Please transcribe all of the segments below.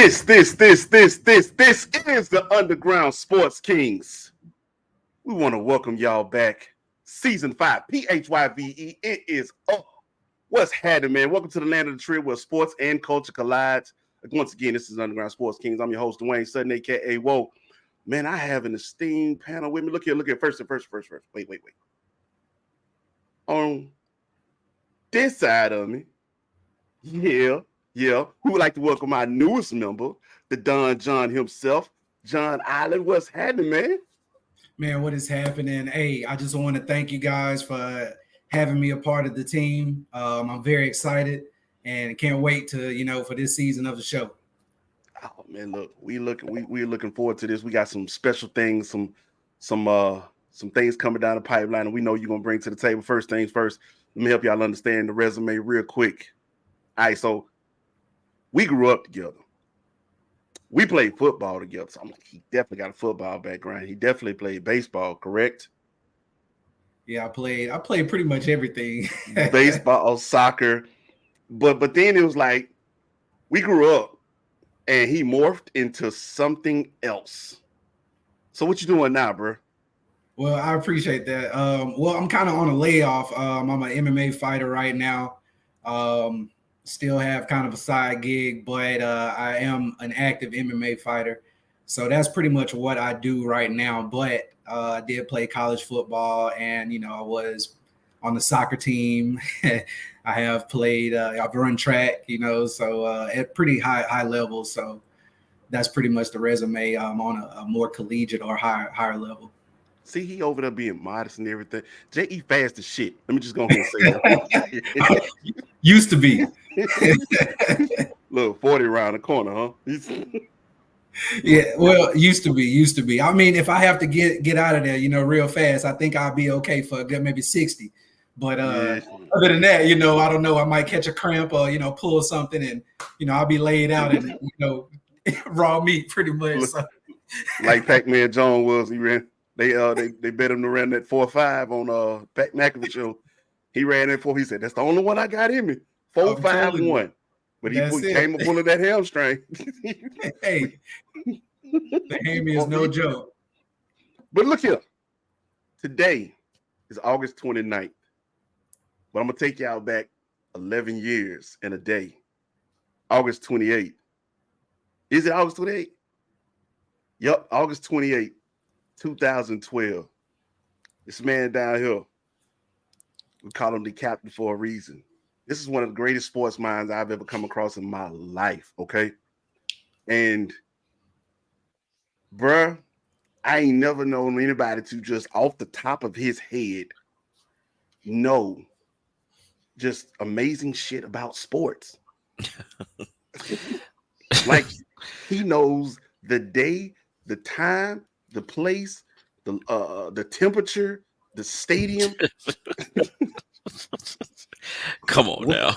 This is the Underground Sports Kings. We want to welcome y'all back. Season 5, Phyve. It is up. What's happening, man? Welcome to the land of the trip where sports and culture collides. Once again, this is Underground Sports Kings. I'm your host, Dwayne Sutton, aka Whoa. Man, I have an esteemed panel with me. Look here. First. Wait. On this side of me, yeah. Who would like to welcome our newest member, the Don John himself, John Island. What's happening, man? Man, what is happening? Hey, I just want to thank you guys for having me a part of the team. I'm very excited and can't wait to, for this season of the show. Oh man, look, we're looking forward to this. We got some special things, some things coming down the pipeline, and we know you're gonna bring to the table. First things first, let me help y'all understand the resume real quick. All right, so we grew up together. We played football together. So I'm like, he definitely got a football background. He definitely played baseball, correct? Yeah, I played pretty much everything. Baseball, soccer. But then it was like we grew up and he morphed into something else. So what you doing now, bro? Well, I appreciate that. Well, I'm kind of on a layoff. I'm an MMA fighter right now. Still have kind of a side gig, but I am an active MMA fighter. So that's pretty much what I do right now. But I did play college football and, I was on the soccer team. I have played, I've run track, so at pretty high levels. So that's pretty much the resume. I'm on a more collegiate or higher level. See, he over there being modest and everything. J.E. fast as shit. Let me just go ahead and say that. Used to be. Look, 40 around the corner, huh? Yeah, well, used to be. I mean, if I have to get out of there, real fast, I think I'll be okay for a good maybe 60. But other than that, I don't know. I might catch a cramp or pull something, and I'll be laid out and raw meat pretty much. So. Like Pac-Man John was, he ran. They bet him to run that 4.5 on Pat McAfee show. He ran that 4. He said, "That's the only one I got in me. 4.51." But he came up pulling that hamstring. Hey, the hammy is no joke. But look here. Today is August 29th. But I'm gonna take y'all back 11 years and a day. August 28th. Is it August 28th? Yep, August 28th. 2012. This man down here, we call him the captain for a reason. This is one of the greatest sports minds I've ever come across in my life, okay? And, bruh, I ain't never known anybody to just off the top of his head know just amazing shit about sports. Like, he knows the day, the time, the place, the temperature, the stadium. Come on now.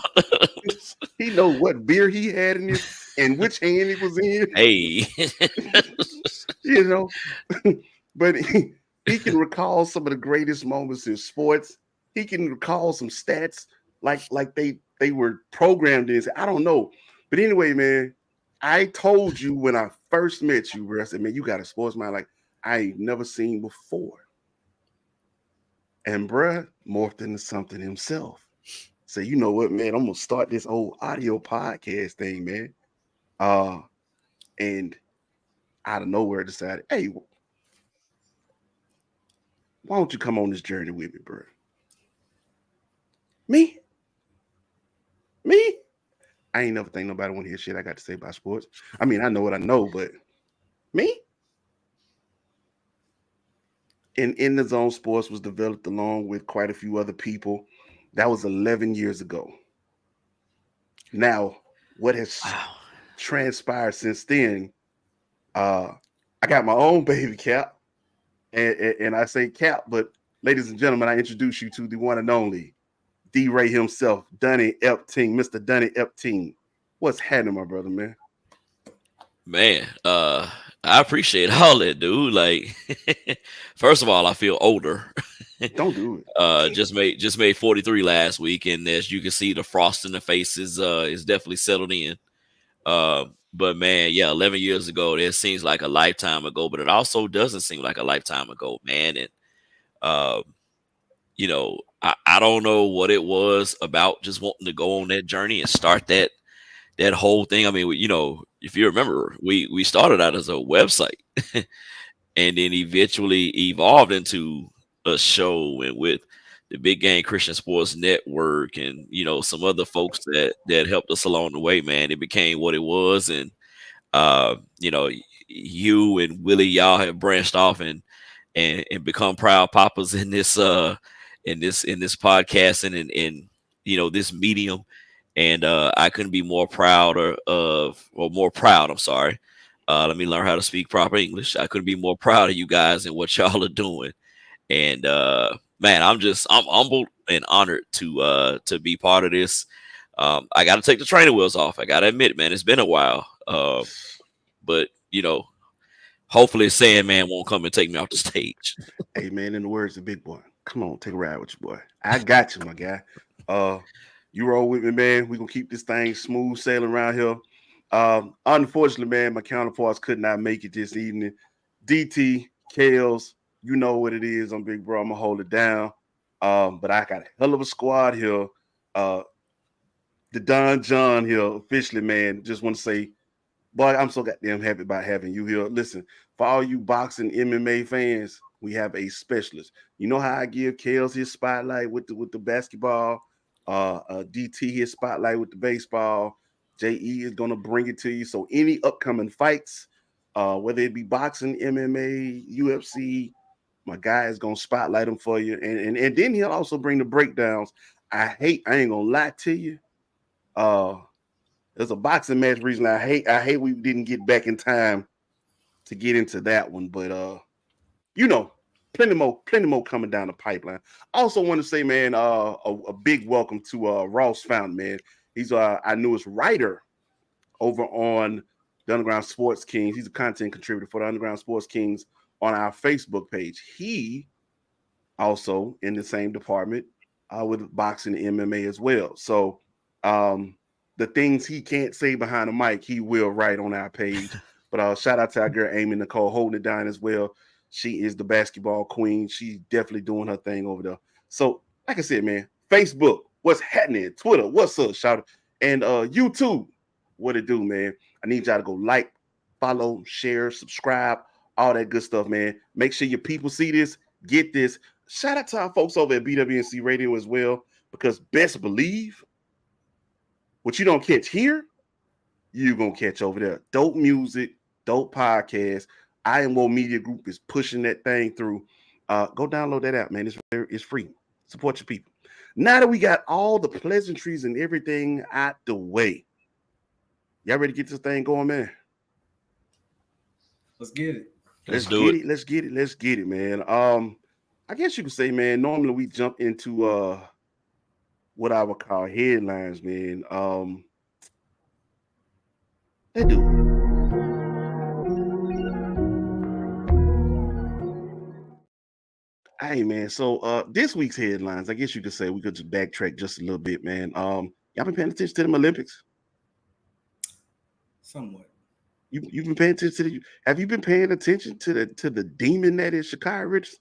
He knows what beer he had in it and which hand it was in. Hey. But he can recall some of the greatest moments in sports. He can recall some stats like they were programmed in. I don't know. But anyway, man, I told you when I first met you, bro, I said, man, you got a sports mind like I ain't never seen before. And bruh morphed into something himself. So you know what, man, I'm gonna start this old audio podcast thing, man. And out of nowhere decided, hey, why don't you come on this journey with me, bro? Me? I ain't never think nobody want to hear shit I got to say about sports. I mean, I know what I know, but me? And In the Zone Sports was developed along with quite a few other people. That was 11 years ago. Now, what has transpired since then? I got my own baby Cap, and I say Cap, but ladies and gentlemen, I introduce you to the one and only D-Ray himself, Dunny Epting, Mr. Dunny Epting. What's happening, my brother, man? Man, I appreciate all that, dude. Like, first of all, I feel older. Don't do it. Just made 43 last week, and as you can see, the frost in the face is definitely settled in. But man, yeah, 11 years ago, it seems like a lifetime ago, but it also doesn't seem like a lifetime ago, man. And uh, I don't know what it was about just wanting to go on that journey and start that whole thing. I mean, if you remember, we started out as a website and then eventually evolved into a show, and with the Big Game Christian Sports Network and some other folks that helped us along the way, man, it became what it was. And uh, you know, you and Willie, y'all have branched off and become proud papas in this podcast and in this medium. And I couldn't be more prouder or more proud. I'm sorry. Let me learn how to speak proper English. I couldn't be more proud of you guys and what y'all are doing. And man, I'm humbled and honored to be part of this. I got to take the training wheels off. I got to admit, man, it's been a while. But hopefully Sandman won't come and take me off the stage. Hey man, in the words of Big Boy, come on, take a ride with your boy. I got you, my guy. You roll with me, man. We're gonna keep this thing smooth sailing around here. Unfortunately, man, my counterparts could not make it this evening. DT, Kales, you know what it is. I'm Big Bro. I'm gonna hold it down. But I got a hell of a squad here. The Don John here, officially, man. Just want to say, boy, I'm so goddamn happy about having you here. Listen, for all you boxing MMA fans, we have a specialist. You know how I give Kales his spotlight with the basketball, DT his spotlight with the baseball. JE is gonna bring it to you. So any upcoming fights, whether it be boxing, MMA, UFC, my guy is gonna spotlight them for you, and then he'll also bring the breakdowns. I ain't gonna lie to you. There's a boxing match reason I hate we didn't get back in time to get into that one, but plenty more coming down the pipeline. I also want to say, man, a big welcome to Ross Fountain, man. He's our newest writer over on the Underground Sports Kings. He's a content contributor for the Underground Sports Kings on our Facebook page. He also in the same department with boxing and MMA as well. So the things he can't say behind the mic, he will write on our page. But shout out to our girl Amy Nicole holding it down as well. She is the basketball queen. She's definitely doing her thing over there. So, like I said, man, Facebook, what's happening? Twitter, what's up? Shout out. And YouTube, what it do, man? I need y'all to go like, follow, share, subscribe, all that good stuff, man. Make sure your people see this, get this. Shout out to our folks over at BWNC Radio as well, because best believe what you don't catch here, you're going to catch over there. Dope music, dope podcast. IMO Media Group is pushing that thing through. Go download that app, man. It's free. Support your people. Now that we got all the pleasantries and everything out the way, y'all ready to get this thing going, man? Let's get it. Let's get it. Let's get it, man. I guess you could say, man, normally we jump into what I would call headlines, man. They do. Hey, man. So this week's headlines, I guess you could say we could just backtrack just a little bit, man. Y'all been paying attention to them Olympics? Somewhat. You've been paying attention to have you been paying attention to the demon that is Sha'Carri Richardson?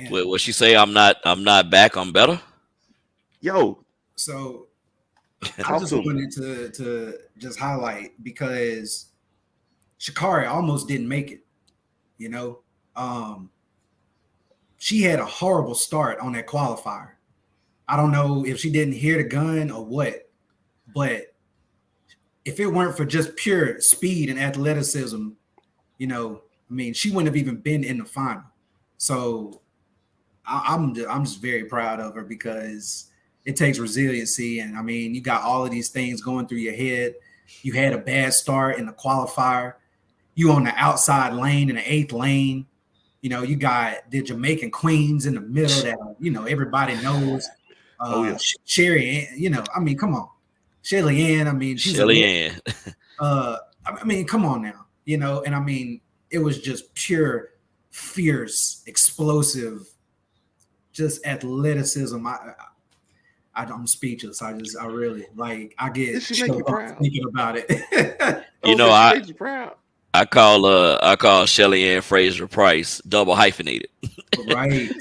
Wait, what she say? I'm not back. I'm better. Yo. So I just wanted to just highlight, because Sha'Carri almost didn't make it. She had a horrible start on that qualifier. I don't know if she didn't hear the gun or what, but if it weren't for just pure speed and athleticism, she wouldn't have even been in the final. So I'm just very proud of her, because it takes resiliency. And you got all of these things going through your head. You had a bad start in the qualifier. You on the outside lane in the 8th lane. You got the Jamaican queens in the middle that, everybody knows. Sherry, come on. Shelly Ann, she's Shelly Ann. Come on now, and it was just pure, fierce, explosive, just athleticism. I'm speechless. I really like. I Did get she make you choked up proud? thinking about it. You Oh, know, so she made you proud. I call Shelly Ann Fraser Price double hyphenated. Right.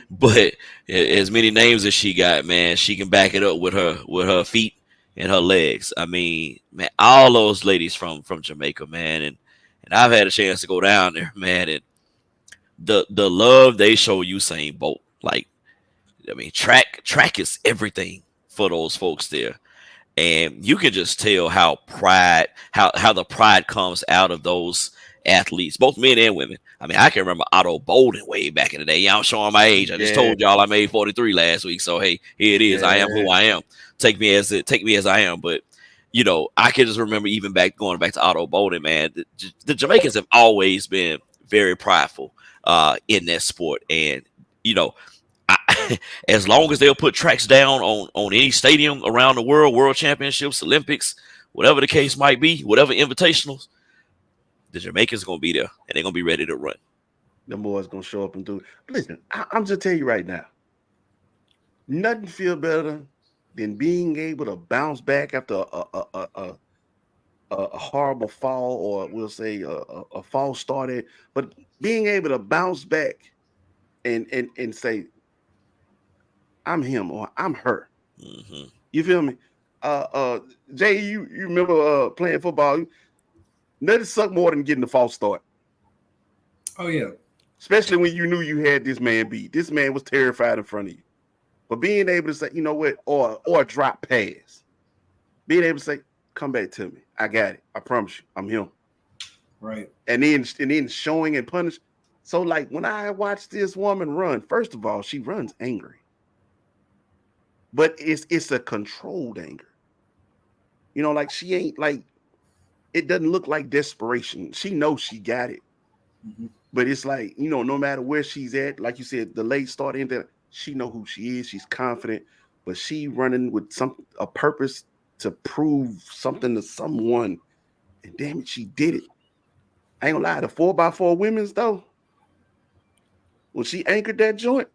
But as many names as she got, man, she can back it up with her feet and her legs. I mean, man, all those ladies from Jamaica, man, and I've had a chance to go down there, man, and the love they show Usain Bolt, like, I mean, track is everything for those folks there. And you can just tell how the pride comes out of those athletes, both men and women. I mean, I can remember Otto Bolden way back in the day. Yeah, I'm showing my age. I just Yeah, told y'all I made 43 last week, so hey, here it is. I am yeah. who I am. Take me as I am. But you know, I can just remember even going back to Otto Bolden, man. The Jamaicans have always been very prideful in that sport, and you know, as long as they'll put tracks down on any stadium around the world championships, Olympics, whatever the case might be, whatever invitationals, the Jamaicans gonna be there and they're gonna be ready to run. Them boys gonna show up and do it. Listen, I'm just telling you right now, nothing feel better than being able to bounce back after a horrible fall, or we'll say a fall started, but being able to bounce back and say, I'm him or I'm her. Mm-hmm. You feel me? Jay, you remember playing football? Nothing sucked more than getting the false start. Oh yeah. Especially when you knew you had this man beat. This man was terrified in front of you. But being able to say, you know what, or a drop pass. Being able to say, come back to me. I got it. I promise you, I'm him. Right. And then showing and punish. So like when I watch this woman run, first of all, she runs angry. But it's a controlled anger. You know, like she ain't like, it doesn't look like desperation. She knows she got it. Mm-hmm. But it's like, you know, no matter where she's at, like you said, the late start in there, she know who she is. She's confident, but she running with a purpose to prove something to someone. And damn it, she did it. I ain't gonna lie, the 4x4 women's though, when she anchored that joint,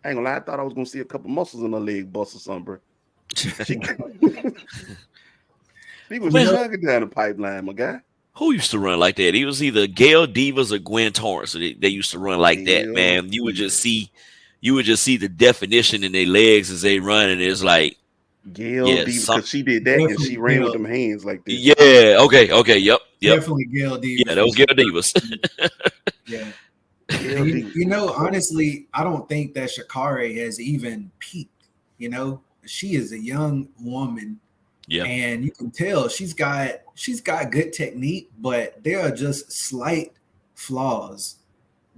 I ain't gonna lie, I thought I was gonna see a couple muscles in her leg bust or something, bro. She was Well, chugging down the pipeline, my guy. who used to run like that? It was either Gail Divas or Gwen Torrance. So they used to run like that, Hell man. You would just yeah. see the definition in their legs as they run, and it's like, Gail yeah, Diva, because she did that and Definitely she ran with Gail. them hands like this. yeah, okay, yep. Definitely Gail Divas. Yeah, that was Gail Divas. Yeah. Gail And Diva. you know, honestly, I don't think that Sha'Carri has even peaked. You know, she is a young woman, Yeah, and you can tell she's got good technique, but there are just slight flaws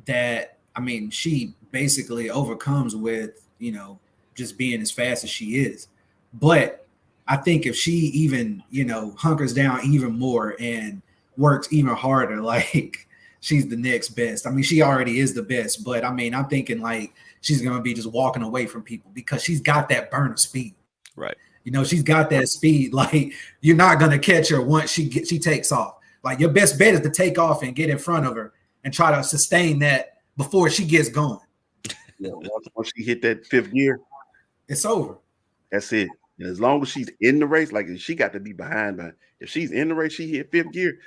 that, I mean, she basically overcomes with, you know, just being as fast as she is. But I think if she even, you know, hunkers down even more and works even harder, like she's the next best. I mean, she already is the best, but I mean, I'm thinking like she's gonna be just walking away from people because she's got that burner speed. right. You know, she's got that speed. Like you're not gonna catch her once she takes off. Like your best bet is to take off and get in front of her and try to sustain that before she gets going. Yeah, once she hit that fifth gear, It's over. that's it. And as long as she's in the race, like she got to be behind. But if she's in the race, she hit fifth gear,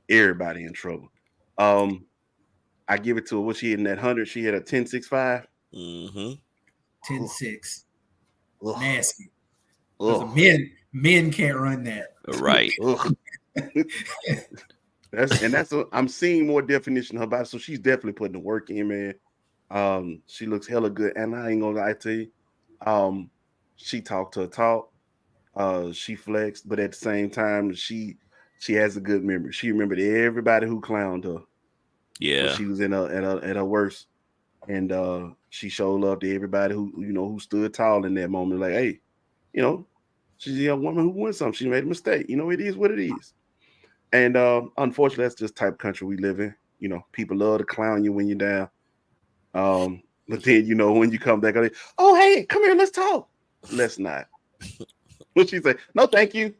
everybody in trouble. I give it to her. What she hit in that 100? She hit a 10.65. Mm-hmm. 10-6. Ugh. Nasty. Ugh. Men can't run that. Right. Ugh. I'm seeing more definition of her body. So she's definitely putting the work in, man. She looks hella good. And I ain't gonna lie to you. She talked her talk. She flexed, but at the same time, she has a good memory. She remembered everybody who clowned her. Yeah. When she was at her worst. And she showed love to everybody who stood tall in that moment. Like, hey, she's a young woman who won something. She made a mistake. It is what it is. And unfortunately, that's just the type of country we live in. People love to clown you when you're down. But then, when you come back, oh, hey, come here, let's talk. Let's not. What she say? No, thank you.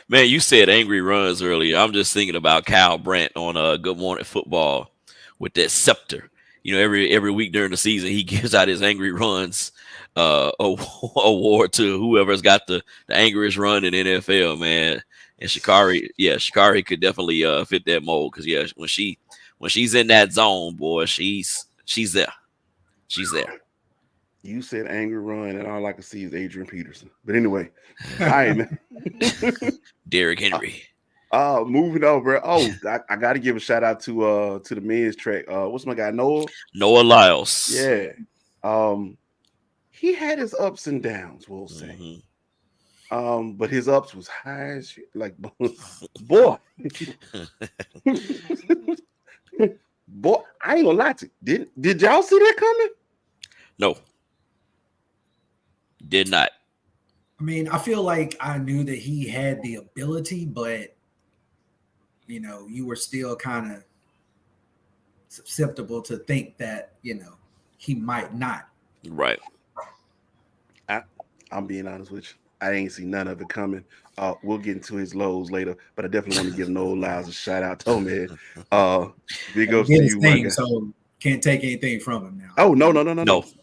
Man, you said angry runs earlier. I'm just thinking about Kyle Brandt on Good Morning Football with that scepter. every week during the season he gives out his angry runs award to whoever's got the angriest run in NFL, man. And Shikari could definitely fit that mold because when she's in that zone, boy, she's there. She's there. You said angry run, and all I can see is Adrian Peterson. But anyway, all right, man. Derrick Henry. Moving on, bro. Oh, I got to give a shout out to the men's track. What's my guy Noah Lyles? Yeah. He had his ups and downs, we'll say. But his ups was high as shit. Like, boy. Boy, I ain't gonna lie to you. Did y'all see that coming? No. Did not. I mean, I feel like I knew that he had the ability, but you were still kind of susceptible to think that, he might not. Right. I'm being honest with you. I ain't see none of it coming. We'll get into his lows later, but I definitely want to give Noah Lyles a shout out. Oh man, big ups to you, thing, so can't take anything from him now. Oh no.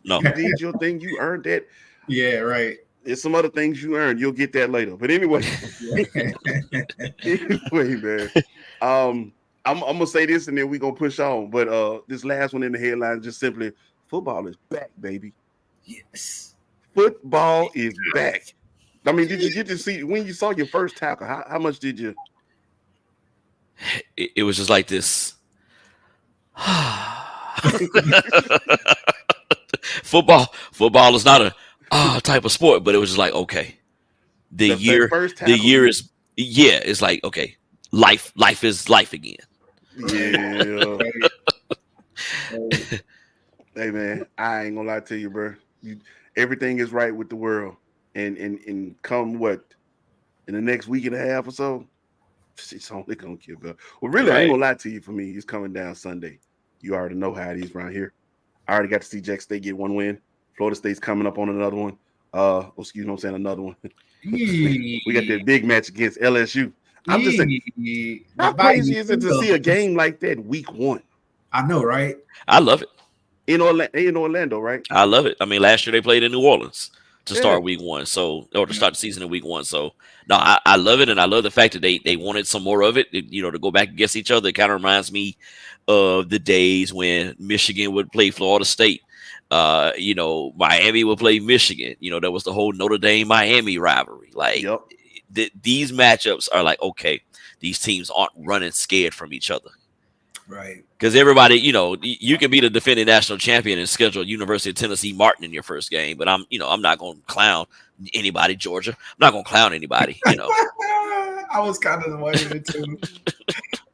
You did your thing. You earned that. Yeah, right. There's some other things you earned. You'll get that later. But anyway, man. I'm gonna say this and then we're gonna push on. But this last one in the headline just simply football is back, baby. Yes. Football is back. I mean, did you get to see when you saw your first tackle? How much did you? It was just like this. Football is not a type of sport, but it was just like, okay, the year is it's like, okay, life is life again. Yeah. Hey man, I ain't gonna lie to you, bro. Everything is right with the world, and come what in the next week and a half or so, it's only gonna give up. Well, really, I ain't gonna lie to you. For me, he's coming down Sunday. You already know how it is around here. I already got to see Jack State get one win. Florida State's coming up on another one. Excuse me, I'm saying another one. We got that big match against LSU. I'm just saying, how crazy is it to see a game like that week one? I know, right? I love it. In Orlando, right? I love it. I mean, last year they played in New Orleans to start week one, or to start the season in week one. So no, I love it, and I love the fact that they wanted some more of it. To go back against each other. It kind of reminds me of the days when Michigan would play Florida State. Miami would play Michigan. That was the whole Notre Dame Miami rivalry. Like these matchups are like, okay, these teams aren't running scared from each other. Right. Because everybody, you can be the defending national champion and schedule University of Tennessee Martin in your first game, but I'm not going to clown anybody, Georgia. I'm not going to clown anybody, I was kind of the way of it too.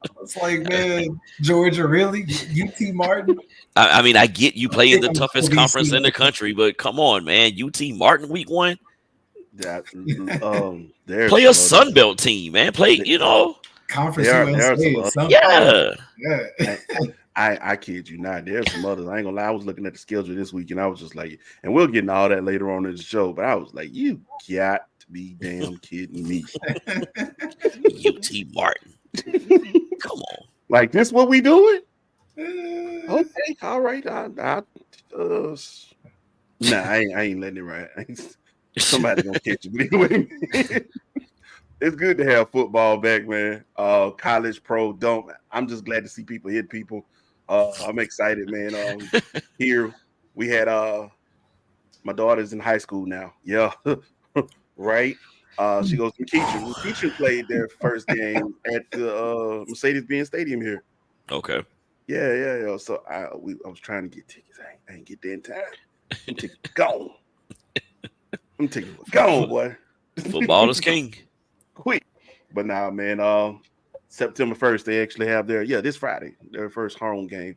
I was like, man, Georgia, really? UT Martin? I mean, I get you play in the toughest conference in the country, but come on, man. UT Martin week one? Play a Sun Belt team, man. Play, Conference I kid you not. There's some others. I ain't gonna lie. I was looking at the schedule this week, and I was just like, and we'll get into all that later on in the show. But I was like, you got to be damn kidding me. UT Martin. Come on. Like this what we doing? Okay, all right. I ain't letting it ride. Somebody gonna catch you. But anyway, it's good to have football back, man. College, pro, don't. I'm just glad to see people hit people. I'm excited, man. Here we had my daughter's in high school now. Yeah, right. She goes to McEachern. McEachern played their first game at the Mercedes-Benz Stadium here. Okay. Yeah. So I was trying to get tickets. I ain't get there in time. I'm taking gone. I'm taking gone, boy. Football is king. Quick. But now, man, September 1st, they actually have this Friday, their first home game.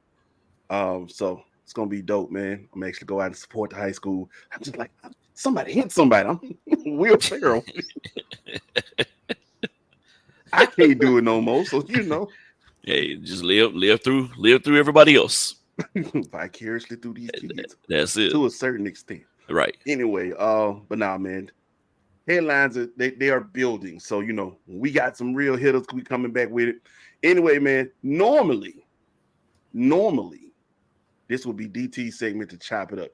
So it's gonna be dope, man. I'm actually go out and support the high school. I'm just like, somebody hit somebody. I'm wheelchair. I can't do it no more. So hey, just live through everybody else. Vicariously through these kids. That's it. To a certain extent. Right. Anyway, but now, man, headlines they are building. So we got some real hitters. We coming back with it. Anyway, man. Normally, this will be DT's segment to chop it up.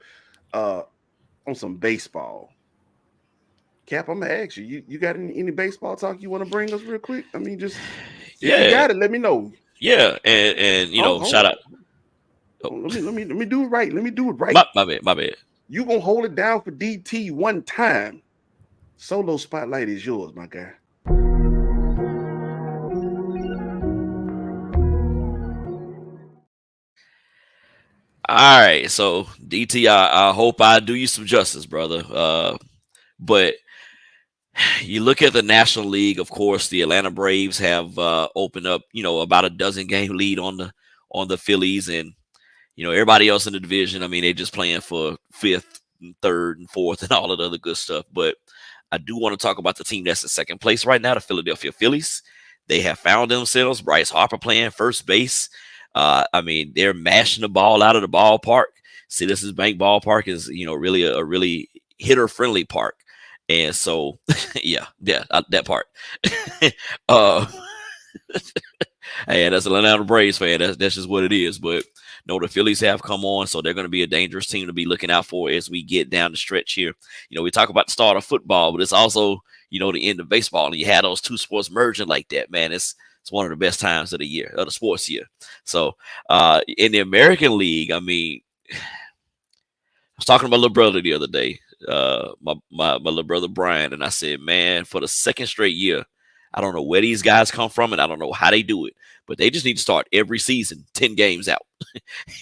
On some baseball. Cap, I'm gonna ask you. You got any baseball talk you want to bring us real quick? I mean, just if you got it, let me know. Yeah, and shout out. Oh. Let me do it right. Let me do it right. My bad. You gonna hold it down for DT one time. Solo spotlight is yours, my guy. All right, so DT, I hope I do you some justice, brother. But you look at the National League, of course, the Atlanta Braves have opened up, about a dozen game lead on the Phillies, and everybody else in the division. I mean, they just playing for fifth, and third, and fourth, and all of the other good stuff. But I do want to talk about the team that's in second place right now, the Philadelphia Phillies. They have found themselves. Bryce Harper playing first base. I mean, they're mashing the ball out of the ballpark. Citizens Bank Ballpark is, really a really hitter-friendly park. And so, that part. Hey, that's an Atlanta Braves fan. That's just what it is. But no, the Phillies have come on, so they're going to be a dangerous team to be looking out for as we get down the stretch here. We talk about the start of football, but it's also, the end of baseball. And you had those two sports merging like that, man. It's one of the best times of the year, of the sports year. So in the American League, I mean, I was talking to my little brother the other day, my little brother Brian, and I said, man, for the second straight year, I don't know where these guys come from, and I don't know how they do it, but they just need to start every season 10 games out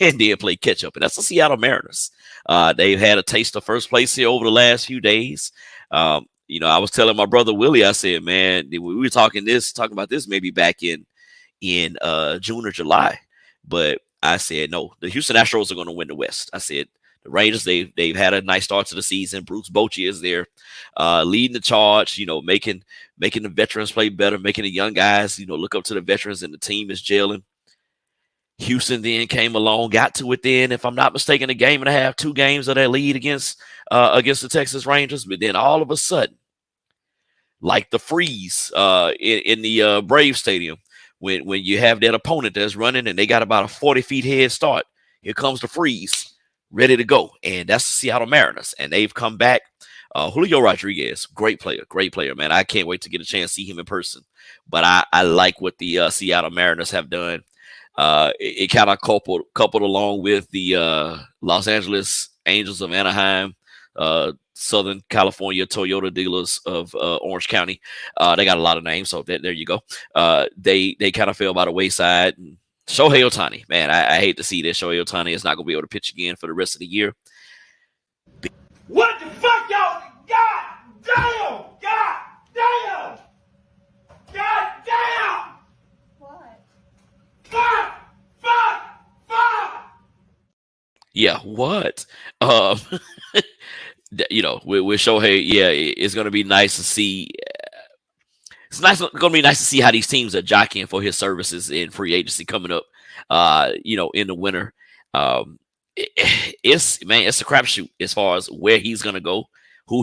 and then play catch up. And that's the Seattle Mariners. They've had a taste of first place here over the last few days. I was telling my brother Willie, I said, man, we were talking about this maybe back in June or July, but I said, no, the Houston Astros are going to win the West. I said, the Rangers, they've had a nice start to the season. Bruce Bochy is there, leading the charge, making the veterans play better, making the young guys, look up to the veterans, and the team is gelling. Houston then came along, got to it then, if I'm not mistaken, a game and a half, 2 games of that lead against the Texas Rangers. But then all of a sudden, like the freeze in the Brave Stadium, when you have that opponent that's running and they got about a 40 feet head start, here comes the freeze. Ready to go. And that's the Seattle Mariners. And they've come back. Julio Rodriguez, great player, man. I can't wait to get a chance to see him in person. But I like what the Seattle Mariners have done. It kind of coupled along with the Los Angeles Angels of Anaheim, Southern California Toyota dealers of Orange County. They got a lot of names, so there you go. They kind of fell by the wayside. And Shohei Ohtani, man, I hate to see that Shohei Ohtani is not going to be able to pitch again for the rest of the year. What the fuck, y'all? God damn! God damn! God damn! What? Fuck! Yeah, what? With Shohei, yeah, it's going to be nice to see. It's going to be nice to see how these teams are jockeying for his services in free agency coming up, in the winter. It's a crapshoot as far as where he's going to go, who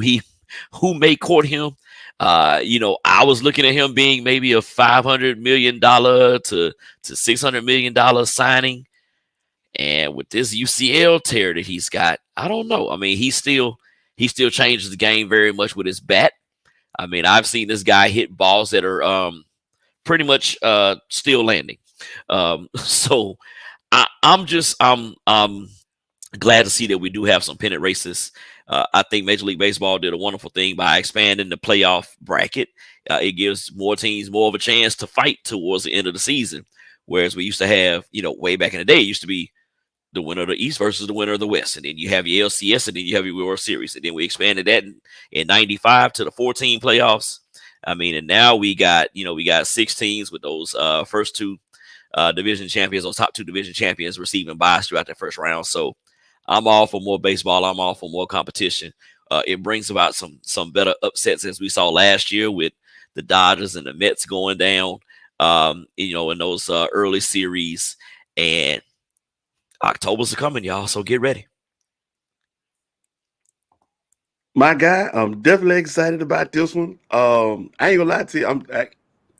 may court him. I was looking at him being maybe a $500 million to $600 million signing. And with this UCL tear that he's got, I don't know. I mean, he still changes the game very much with his bat. I mean, I've seen this guy hit balls that are pretty much still landing. So I'm glad to see that we do have some pennant races. I think Major League Baseball did a wonderful thing by expanding the playoff bracket. It gives more teams more of a chance to fight towards the end of the season. Whereas we used to have, way back in the day, it used to be the winner of the East versus the winner of the West. And then you have your LCS, and then you have your World Series. And then we expanded that in 95 to the 14 playoffs. I mean, and now we got 6 teams with those first 2 division champions, those top 2 division champions receiving buys throughout the first round. So I'm all for more baseball. I'm all for more competition. It brings about some better upsets as we saw last year with the Dodgers and the Mets going down, in those early series. And October's coming, y'all, so get ready. My guy, I'm definitely excited about this one. I ain't gonna lie to you.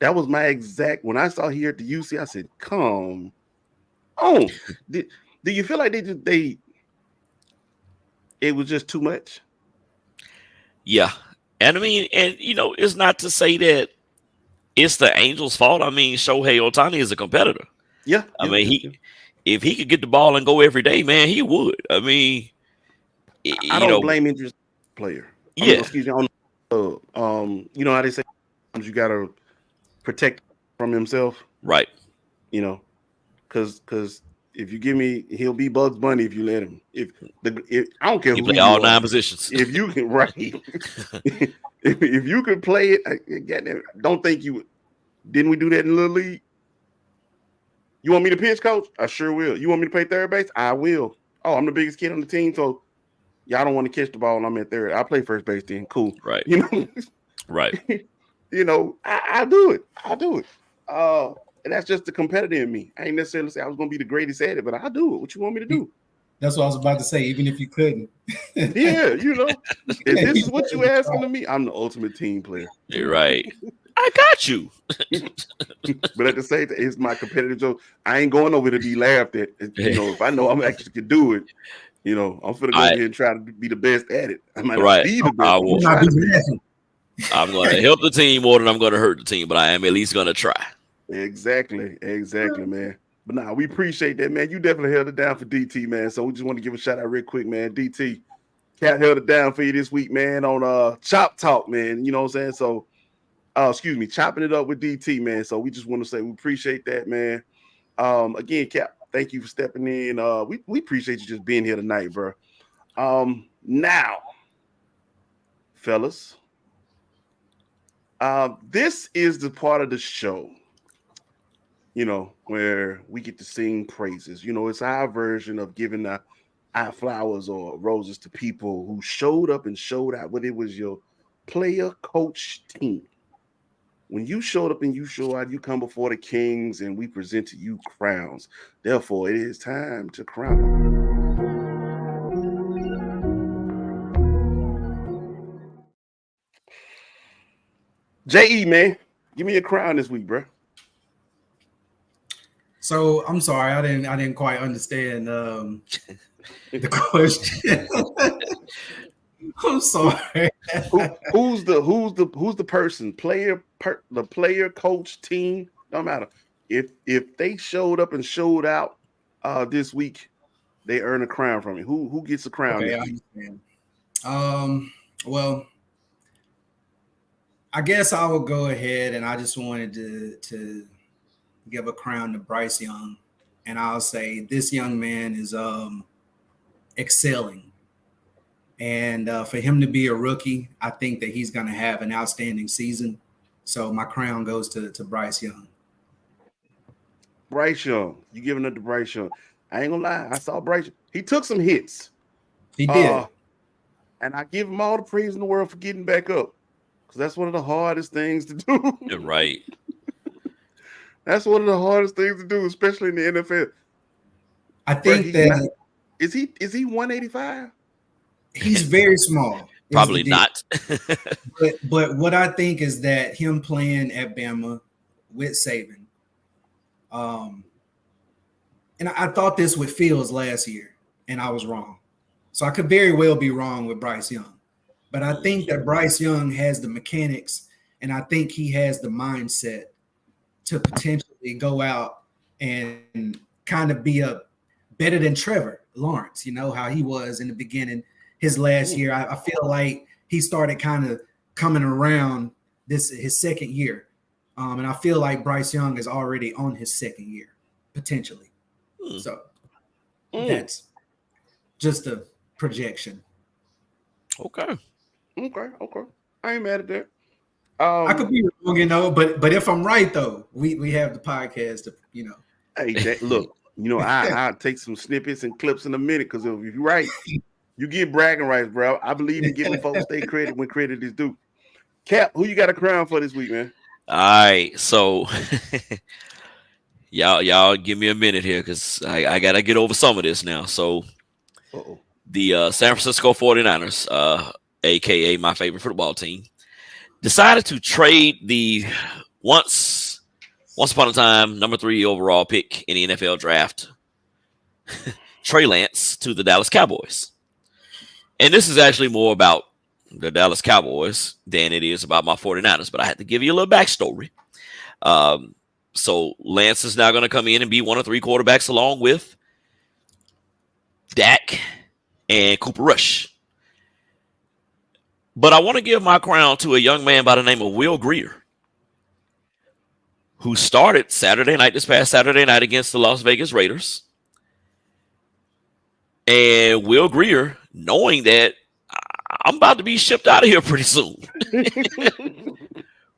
That was my exact, when I saw here at the UC, I said, come on. Do you feel like it was just too much? Yeah. And I mean, and it's not to say that it's the Angels' fault. I mean, Shohei Ohtani is a competitor. Yeah. I mean, if he could get the ball and go every day, man, he would. I mean, I don't blame interest player. I mean, yeah, excuse me. You know how they say sometimes you gotta protect from himself. right. Because if you give me, he'll be Bugs Bunny if you let him. If I don't care He who play you all are. 9 positions. If you can if you can play it, don't think you didn't we do that in Little League? You want me to pitch, coach? I sure will. You want me to play third base? I will. Oh, I'm the biggest kid on the team, so y'all don't want to catch the ball and I'm at third. I'll play first base then. Cool. Right. Right. I do it. I do it. And that's just the competitor in me. I ain't necessarily say I was gonna be the greatest at it, but I do it. What you want me to do? That's what I was about to say. Even if you couldn't. Yeah, if this is what you asking of me, I'm the ultimate team player. You're right. I got you. But at the same time, it's my competitive joke. I ain't going over to be laughed at. If I know I'm actually could do it, I'm finna go over here and try to be the best at it. I might not be the best. I will. I'm going to help the team more than I'm going to hurt the team, but I am at least going to try. Exactly, man. But nah, we appreciate that, man. You definitely held it down for DT, man. So we just want to give a shout out real quick, man. DT, Cat held it down for you this week, man, on Chop Talk, man. You know what I'm saying? So, chopping it up with DT, man. So we just want to say we appreciate that, man. Again, Cap, thank you for stepping in. We appreciate you just being here tonight, bro. Now, fellas, this is the part of the show, where we get to sing praises. It's our version of giving our flowers or roses to people who showed up and showed out, whether it was your player, coach, team. When you showed up and you show out, you come before the kings and we present to you crowns. Therefore, it is time to crown them. J.E., man, give me a crown this week, bro. So I'm sorry, I didn't quite understand the question. I'm sorry. Who's the person? The player, coach, team, don't matter. If they showed up and showed out this week, they earn a crown from me. Who gets a crown? Okay, I understand. Well, I guess I will go ahead, and I just wanted to give a crown to Bryce Young, and I'll say this young man is excelling. And for him to be a rookie, I think that he's going to have an outstanding season. So my crown goes to Bryce Young. Bryce Young. You giving it to Bryce Young. I ain't going to lie. I saw Bryce. He took some hits. He did. And I give him all the praise in the world for getting back up. Because that's one of the hardest things to do. You're right. That's one of the hardest things to do, especially in the NFL. I think that is he 185? He's very small. Probably not. but what I think is that him playing at Bama with Saban, and I thought this with Fields last year, and I was wrong. So I could very well be wrong with Bryce Young. But I think that Bryce Young has the mechanics, and I think he has the mindset to potentially go out and kind of be a better than Trevor Lawrence, how he was in the beginning. His last year, I feel like he started kind of coming around his second year. And I feel like Bryce Young is already on his second year, potentially. So that's just a projection. Okay. I ain't mad at that. I could be wrong, but if I'm right, though, we have the podcast to, Hey, look, I'll take some snippets and clips in a minute because if you're right, you get bragging rights, bro. I believe in giving folks their credit when credit is due. Cap, who you got a crown for this week, man? All right, so y'all give me a minute here because I got to get over some of this now. So the San Francisco 49ers, a.k.a. my favorite football team, decided to trade the once upon a time number 3 overall pick in the NFL draft Trey Lance to the Dallas Cowboys. And this is actually more about the Dallas Cowboys than it is about my 49ers, but I had to give you a little backstory. So Lance is now going to come in and be one of 3 quarterbacks along with Dak and Cooper Rush. But I want to give my crown to a young man by the name of Will Grier, who started this past Saturday night against the Las Vegas Raiders. And Will Grier, knowing that I'm about to be shipped out of here pretty soon,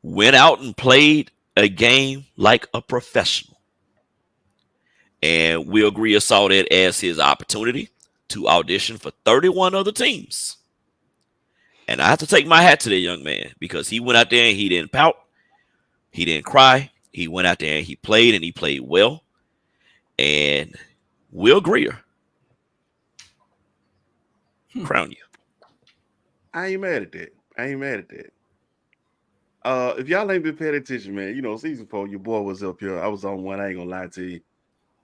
went out and played a game like a professional. And Will Grier saw that as his opportunity to audition for 31 other teams. And I have to take my hat to that young man because he went out there and he didn't pout. He didn't cry. He went out there and he played well. And Will Grier, crown you. I ain't mad at that. If y'all ain't been paying attention, man, season 4, your boy was up here. I was on one. I ain't gonna lie to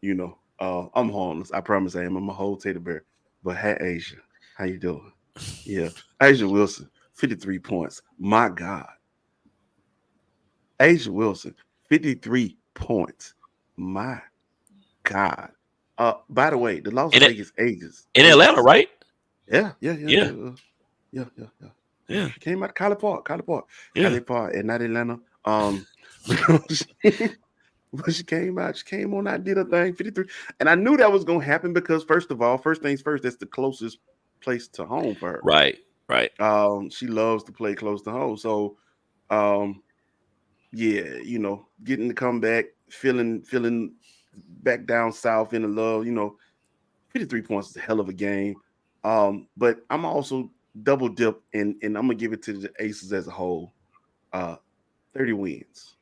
you. I'm harmless. I promise I am. I'm a whole teddy bear. But hey, Asia, how you doing? Yeah, Asia Wilson, 53 points. My God. Asia Wilson, 53 points. My God. By the way, the Las Vegas Ages. In Atlanta, right? Yeah. Yeah. She came out of College Park. Yeah. College Park and not Atlanta. But she came on out, did her thing, 53. And I knew that was gonna happen because first things first, that's the closest place to home for her. Right. She loves to play close to home. So getting to come back, feeling back down south in the love, 53 points is a hell of a game. But I'm also double dip and I'm gonna give it to the Aces as a whole. 30 wins.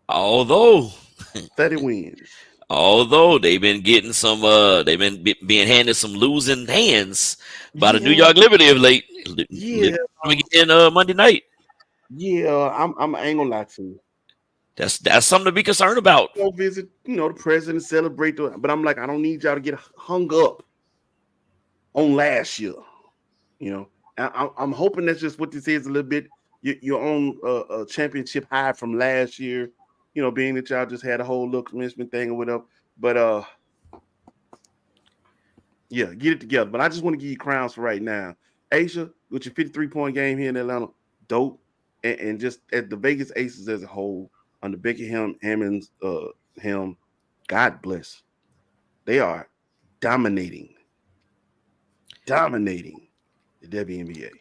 Although 30 wins. Although they've been getting some, they've been being handed some losing hands by the New York Liberty of late. Yeah, Again, Monday night. Yeah, I ain't gonna lie to you. That's something to be concerned about. Go visit, the president, celebrate, but I'm like, I don't need y'all to get hung up on last year. I'm hoping that's just what this is a little bit. Your own championship high from last year. Being that y'all just had a whole little commencement thing or whatever. But get it together. But I just want to give you crowns for right now. Asia, with your 53-point game here in Atlanta, dope. And just at the Vegas Aces as a whole, under Becky Hammond's God bless. They are dominating the WNBA.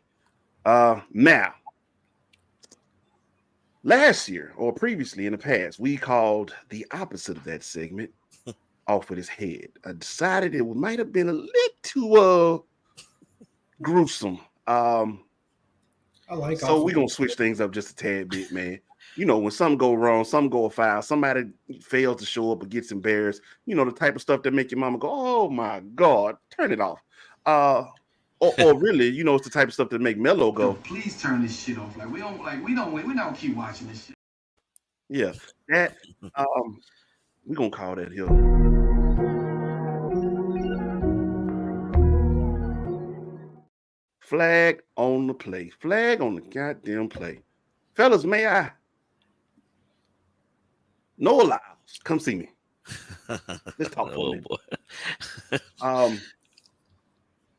Now, last year or previously in the past, we called the opposite of that segment off with his head. I decided it might have been a little too gruesome. So we're gonna switch things up just a tad bit, man. When something go wrong, something go afoul, somebody fails to show up or gets embarrassed, the type of stuff that make your mama go, oh my God, turn it off. Or really, it's the type of stuff that make Mello go, please turn this shit off. We don't keep watching this shit. Yeah, that we're gonna call that here. Flag on the play. Flag on the goddamn play. Fellas, may I? No allows. Come see me. Let's talk for a minute.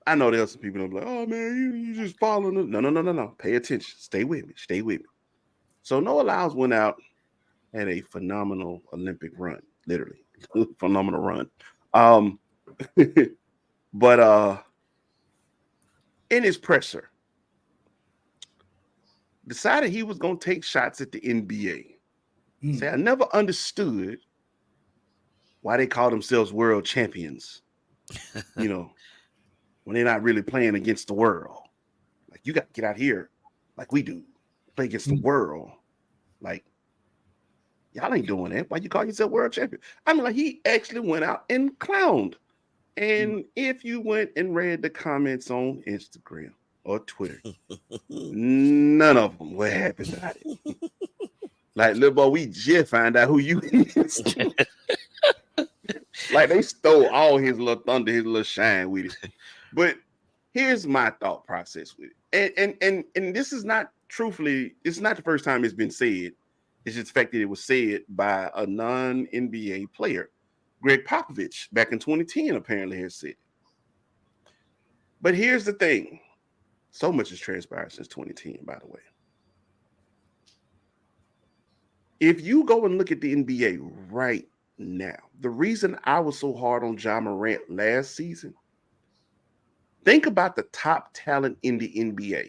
I know there's some people that are like, oh man, you just following them. No. Pay attention. Stay with me. So Noah Lyles went out, had a phenomenal Olympic run, literally. Phenomenal run. But in his presser, decided he was going to take shots at the NBA. Say, I never understood why they call themselves world champions, when they're not really playing against the world. Like, you got to get out here like we do, play against the world. Like, y'all ain't doing that. Why you call yourself world champion? I mean, like, he actually went out and clowned. And if you went and read the comments on Instagram or Twitter, none of them were happy about it. Like, little boy, we just find out who you is. Like they stole all his little thunder, his little shine with it. But here's my thought process with it. And this is not truthfully, it's not the first time it's been said. It's just the fact that it was said by a non-NBA player. Greg Popovich back in 2010 apparently has said it. But here's the thing. So much has transpired since 2010, by the way. If you go and look at the NBA right now, the reason I was so hard on Ja Morant last season, think about the top talent in the NBA.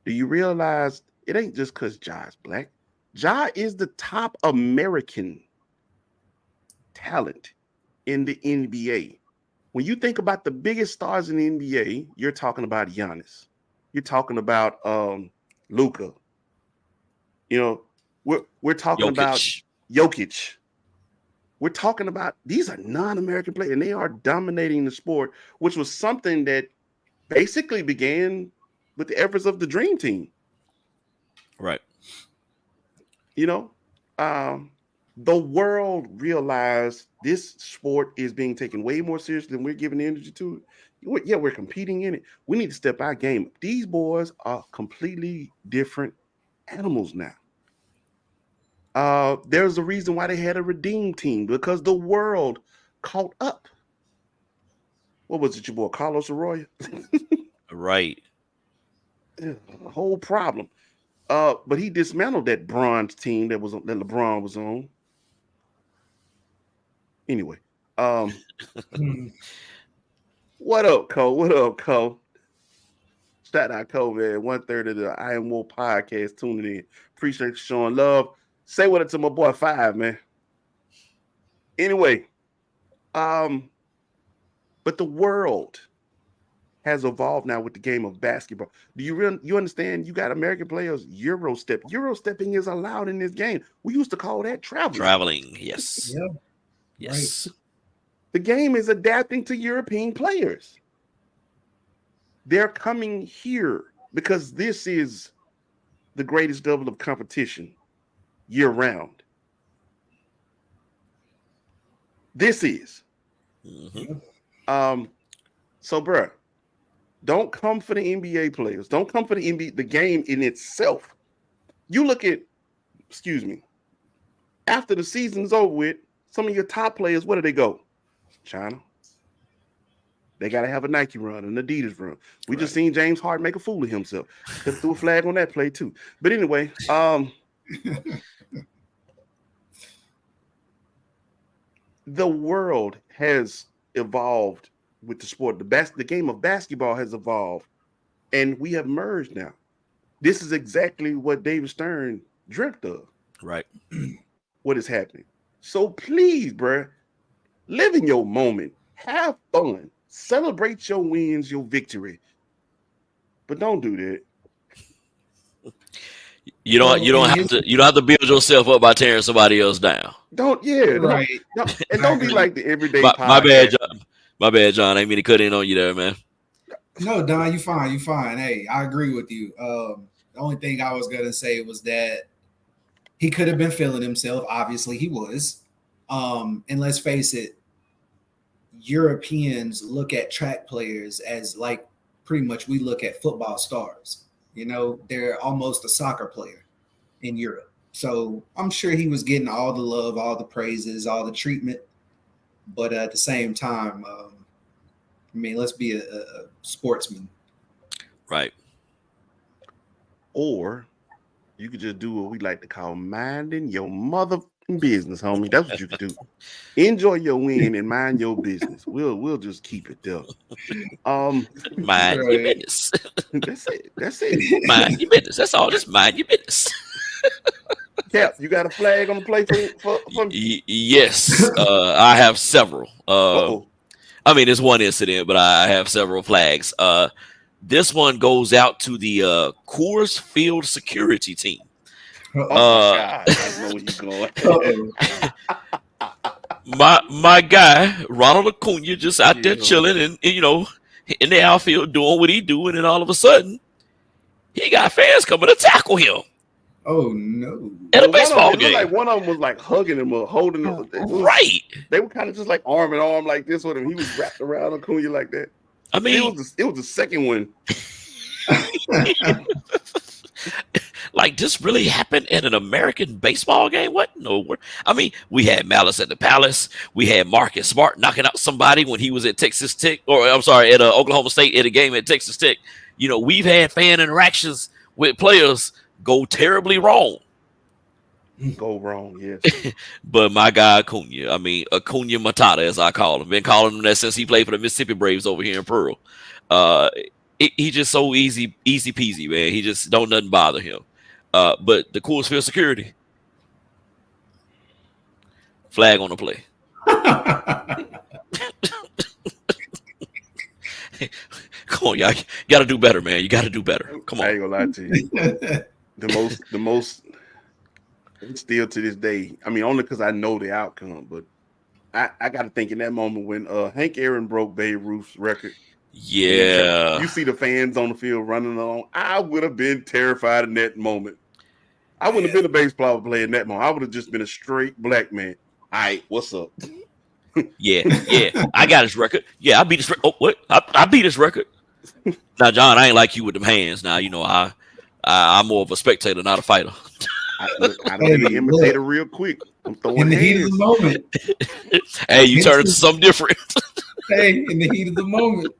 Do you realize it ain't just because Ja is black? Ja is the top American talent in the NBA. When you think about the biggest stars in the NBA, you're talking about Giannis. You're talking about Luka. You know, we're talking about Jokic. We're talking about these are non-American players, and they are dominating the sport, which was something that basically began with the efforts of the Dream Team. Right. You know, the world realized this sport is being taken way more seriously than we're giving energy to it. Yeah, we're competing in it. We need to step our game up. These boys are completely different animals now. There's a reason why they had a redeem team, because the world caught up. What was it, your boy Carlos Arroyo? Right. A whole problem. But he dismantled that bronze team that LeBron was on. Anyway, what up, Cole? What up, Cole? Shout out, Cole, man. 1/3 of the I Am Wolf podcast tuning in. Appreciate you showing love. Say what up to my boy Phyve, man. Anyway, but the world has evolved now with the game of basketball. Do you understand? You got American players Eurostep. Eurostepping is allowed in this game. We used to call that traveling. Traveling, yes. Yeah. Yes. Right. The game is adapting to European players. They're coming here because this is the greatest level of competition year-round. This is. Mm-hmm. So, bruh, don't come for the NBA players. Don't come for the NBA, the game in itself. You look at, after the season's over with, some of your top players, where do they go? China. They got to have a Nike run, an Adidas run. We just seen James Harden make a fool of himself. Could threw a flag on that play too. But anyway, the world has evolved with the sport. The game of basketball has evolved, and we have merged now. This is exactly what David Stern dreamt of. Right. What is happening? So please, bruh, live in your moment. Have fun. Celebrate your wins, your victory. But don't do that. You don't have to build yourself up by tearing somebody else down. Don't be like the everyday my bad, John. My bad, John. I ain't mean to cut in on you there, man. No, Don, you fine. Hey, I agree with you. The only thing I was gonna say was that he could have been feeling himself. Obviously, he was. And let's face it, Europeans look at track players as like pretty much we look at football stars. You know, they're almost a soccer player in Europe. So I'm sure he was getting all the love, all the praises, all the treatment. But at the same time, let's be a sportsman. Right. Or you could just do what we like to call minding your motherfucking business, homie. That's what you could do. Enjoy your win and mind your business. We'll just keep it there. Mind your business. That's it. Mind your business. That's all. Just mind your business. Cap, you got a flag on the play for Yes, I have several. I mean, it's one incident, but I have several flags. This one goes out to the Coors Field security team. Oh my God, I know where you're going. my guy Ronald Acuna just out there chilling and in the outfield doing what he doing, and all of a sudden he got fans coming to tackle him. Oh no! At a Well, baseball it looked game. like one of them was like hugging him or holding him. Right. They were kind of just like arm in arm like this with him. He was wrapped around Acuna like that. I mean, it was the second one. like this really happened at an American baseball game? What? No. I mean, we had Malice at the Palace. We had Marcus Smart knocking out somebody when he was at Texas Tech, or I'm sorry, at Oklahoma State at a game at Texas Tech. You know, we've had fan interactions with players go terribly wrong. Go wrong, yes. But my guy Acuna, I mean Acuna Matata, as I call him, been calling him that since he played for the Mississippi Braves over here in Pearl. He just so easy peasy, man. He just don't nothing bother him. But the coolest field security flag on the play. Come on, y'all. You got to do better, man. You got to do better. Come on. I ain't gonna lie to you. the most still to this day. I mean, only because I know the outcome, but I got to think in that moment when Hank Aaron broke Babe Ruth's record. Yeah. You see the fans on the field running along. I would have been terrified in that moment. I wouldn't have been a baseball player in that moment. I would have just been a straight black man. All right, what's up? Yeah. I got his record. Yeah, I beat his record. Oh, what? I beat his record. Now, John, I ain't like you with them hands. Now, you know, I'm more of a spectator, not a fighter. I don't be an imitator real quick. I'm throwing In the hands. heat of the moment. Hey, you turn into something different. Hey, in the heat of the moment.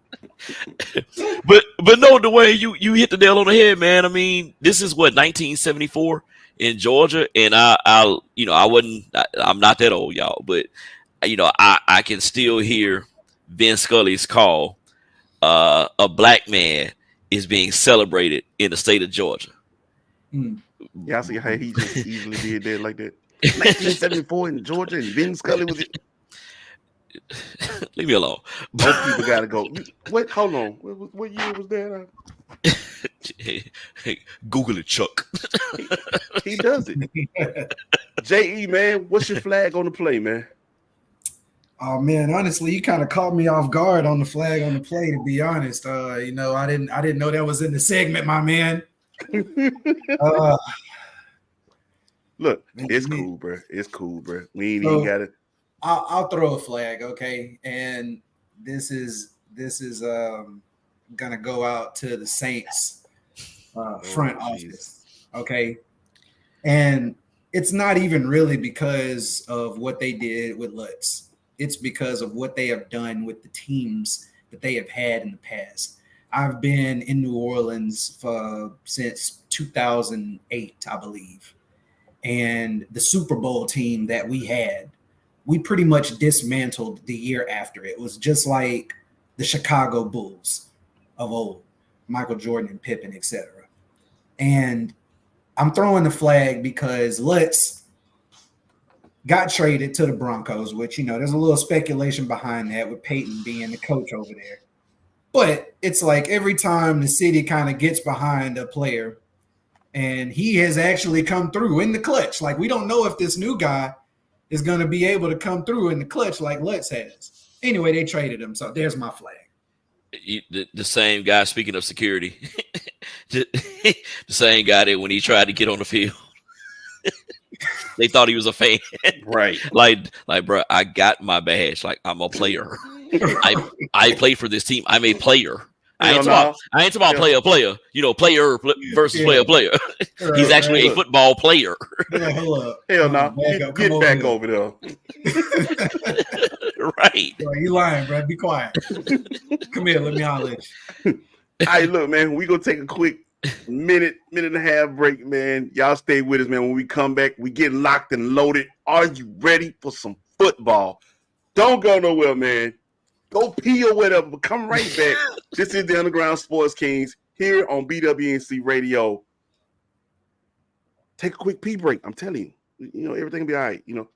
but no, Dwayne, you hit the nail on the head, man. I mean, this is what 1974 in Georgia, and I'm not that old, y'all, but you know, I can still hear Vin Scully's call. A black man is being celebrated in the state of Georgia. Y'all see how he just easily did that like that? 1974 in Georgia, and Vin Scully was it. Leave me alone. Most people gotta go. Wait, hold on. What year was that? Hey, Google it, Chuck. He does it. J.E., man, what's your flag on the play, man? Oh man, honestly, you kind of caught me off guard on the flag on the play. To be honest, you know, I didn't know that was in the segment, my man. Look, it's cool, bro. It's cool, bro. We ain't even got it. I'll throw a flag, okay? And this is gonna go out to the Saints front office, okay? And it's not even really because of what they did with Lutz. It's because of what they have done with the teams that they have had in the past. I've been in New Orleans since 2008, I believe. And the Super Bowl team that we had, we pretty much dismantled the year after. It was just like the Chicago Bulls of old, Michael Jordan and Pippen, etc. And I'm throwing the flag because Lutz got traded to the Broncos, which, you know, there's a little speculation behind that with Peyton being the coach over there. But it's like every time the city kind of gets behind a player and he has actually come through in the clutch. Like, we don't know if this new guy is going to be able to come through in the clutch like Lutz has. Anyway, they traded him, so there's my flag. The same guy, speaking of security, the same guy that when he tried to get on the field, they thought he was a fan. Right. like, bro, I got my badge. Like, I'm a player. I play for this team. I'm a player. I ain't talking about player. You know, player versus player. He's actually a football player. Yeah, hold up. Hell no. Get back over there. Right. Bro, you lying, bro. Be quiet. Come here. Let me holler at you. All right, look, man. We gonna take a quick minute and a half break, man. Y'all stay with us, man. When we come back, we get locked and loaded. Are you ready for some football? Don't go nowhere, man. Go pee or whatever, but come right back. This is the Underground Sports Kings here on BWNC Radio. Take a quick pee break. I'm telling you, you know, everything will be all right, you know.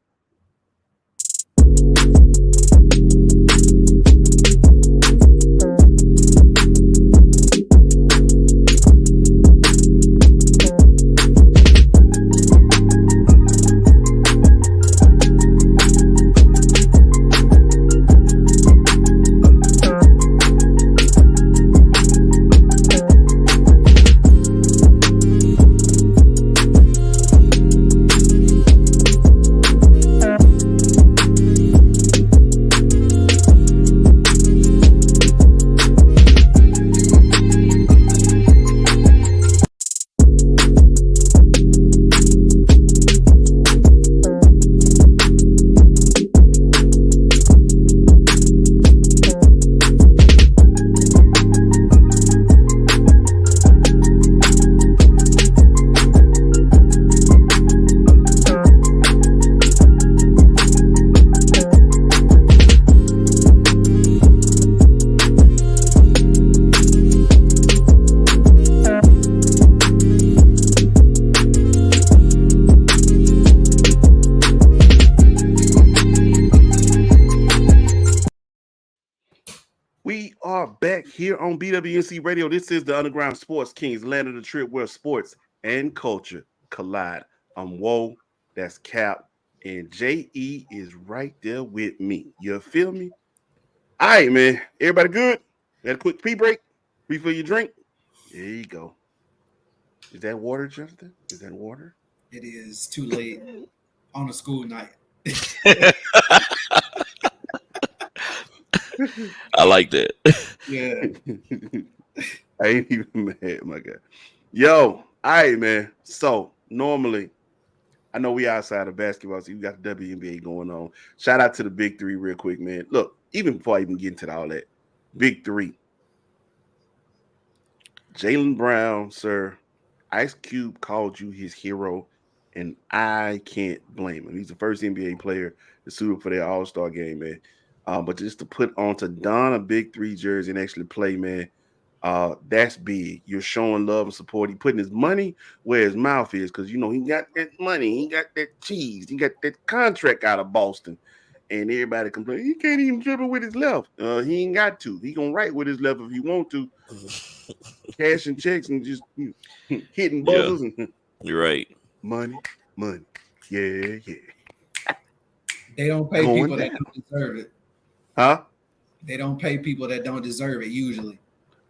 We are back here on BWNC Radio. This is the Underground Sports Kings, land of the trip where sports and culture collide. I'm Woe, that's Cap, and JE is right there with me. You feel me? All right, man. Everybody good? Got a quick pee break? Refill your drink? There you go. Is that water, Justin? Is that water? It is too late on a school night. I like that. Yeah. I ain't even mad, my guy. Yo, all right, man. So normally, I know we outside of basketball, so you got the WNBA going on. Shout out to the big three real quick, man. Look, even before I even get into all that, big three. Jaylen Brown, sir. Ice Cube called you his hero, and I can't blame him. He's the first NBA player to suit up for their All-Star game, man. But just to put on to don a big three jersey and actually play, man, that's big. You're showing love and support. He putting his money where his mouth is because, you know, he got that money. He got that cheese. He got that contract out of Boston. And everybody complain, he can't even dribble with his left. He ain't got to. He going to write with his left if he want to. Cashing checks and just hitting buzzers. And You're right. money. Yeah. They don't pay Going people that down. don't deserve it. Huh? They don't pay people that don't deserve it usually.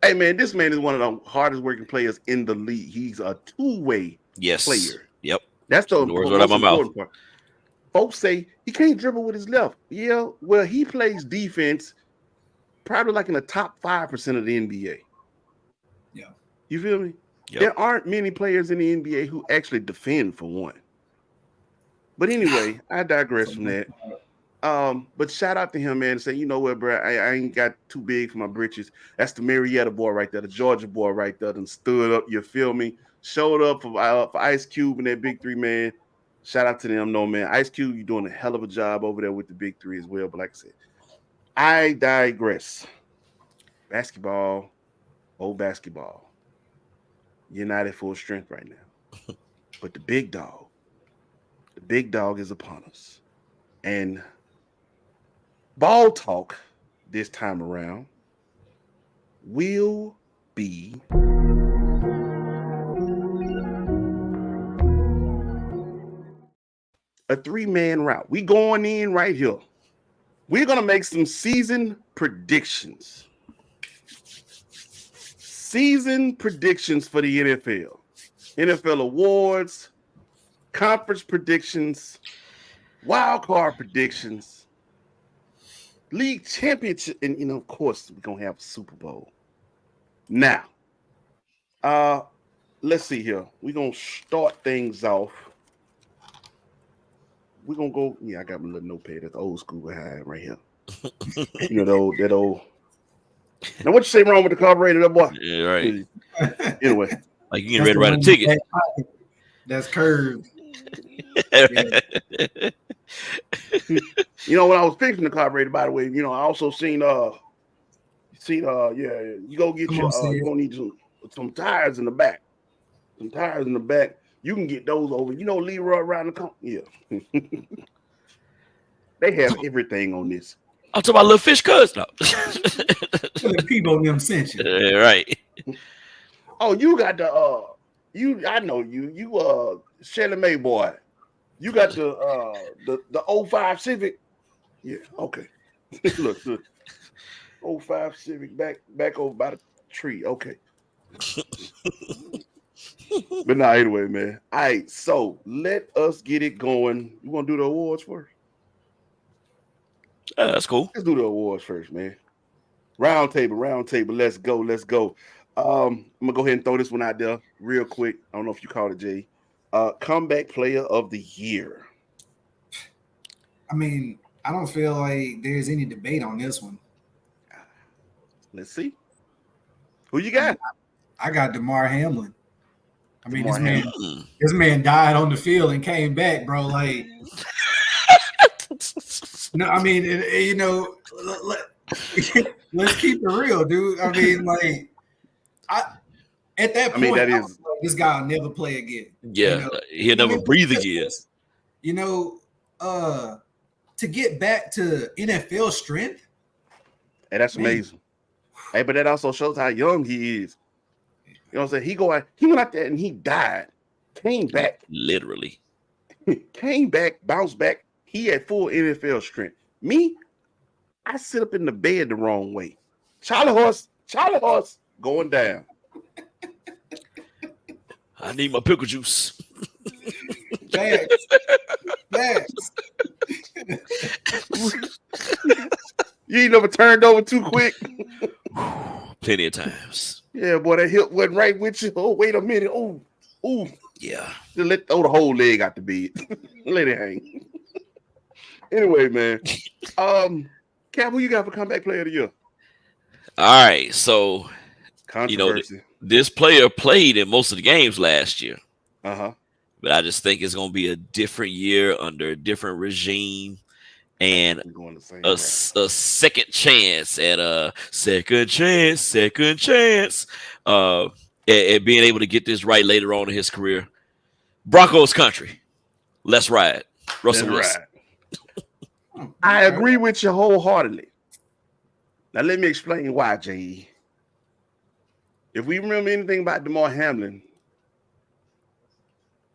Hey, man, this man is one of the hardest working players in the league. He's a two-way Yes. player. Yep. That's the The words most right out my mouth. important part. Folks say he can't dribble with his left. Yeah, well, he plays defense probably like in the top 5% of the NBA. Yeah. You feel me? Yep. There aren't many players in the NBA who actually defend for one. But anyway, I digress from that. But shout out to him, man, and say, you know what, bro, I ain't got too big for my britches. That's the Marietta boy right there, the Georgia boy right there, done stood up, you feel me? Showed up for Ice Cube and that big three, man. Shout out to them, no, man. Ice Cube, you're doing a hell of a job over there with the big three as well. But like I said, I digress. Basketball, old basketball. You're not at full strength right now. But the big dog is upon us. And ball talk this time around will be a three-man route. We going in right here. We're going to make some season predictions. Season predictions for the NFL. NFL awards, conference predictions, wild card predictions, league championship, and, you know, of course, we're going to have a Super Bowl. Now, let's see here. We're going to start things off. We're going to go. Yeah, I got my little notepad. That's the old school behind right here. You know, that old. Now, what you say wrong with the carburetor, that boy? Yeah, right. Anyway. Like you getting ready to write a ticket. That's curved. You know, when I was fixing the carburetor, by the way, you know, I also seen, you go get you're going to need some tires in the back. Some tires in the back. You can get those over. You know, Leroy around the corner. Yeah. They have everything on this. I'm talking about little fish cuz. No. The people them sent you. Yeah, right. Oh, you got the I know you Shelly May boy. You got the 05 Civic. Yeah, okay. look. 05 Civic back over by the tree. Okay. But nah, anyway, man. All right, so let us get it going. You want to do the awards first? That's cool. Let's do the awards first, man. Round table. Let's go. I'm gonna go ahead and throw this one out there real quick. I don't know if you called it, Jay. Comeback player of the year. I mean, I don't feel like there's any debate on this one. Let's see. Who you got? I got DeMar Hamlin. I mean, DeMar this man died on the field and came back, bro. Like, no, I mean, you know, let's keep it real, dude. I mean, like, at that point, that is this guy will never play again. Yeah, you know? he'll never breathe again. You know, to get back to NFL strength. Hey, that's amazing. Hey, but that also shows how young he is. You know what I'm saying? He went out there and he died. Came back. Literally. Came back, bounced back. He had full NFL strength. Me, I sit up in the bed the wrong way. Charlie horse going down. I need my pickle juice. Facts. You ain't never turned over too quick. Plenty of times. Yeah, boy, that hip wasn't right with you. Oh, wait a minute. Oh, yeah. Just throw the whole leg out the bed. Let it hang. Anyway, man. Cap, who you got for comeback player of the year? All right, so Controversy. This player played in most of the games last year. Uh-huh. But I just think it's going to be a different year under a different regime and a second chance at second chance at being able to get this right later on in his career. Broncos country. Let's ride. Russell Wilson. I agree with you wholeheartedly. Now, let me explain why, J.E. If we remember anything about DeMar Hamlin,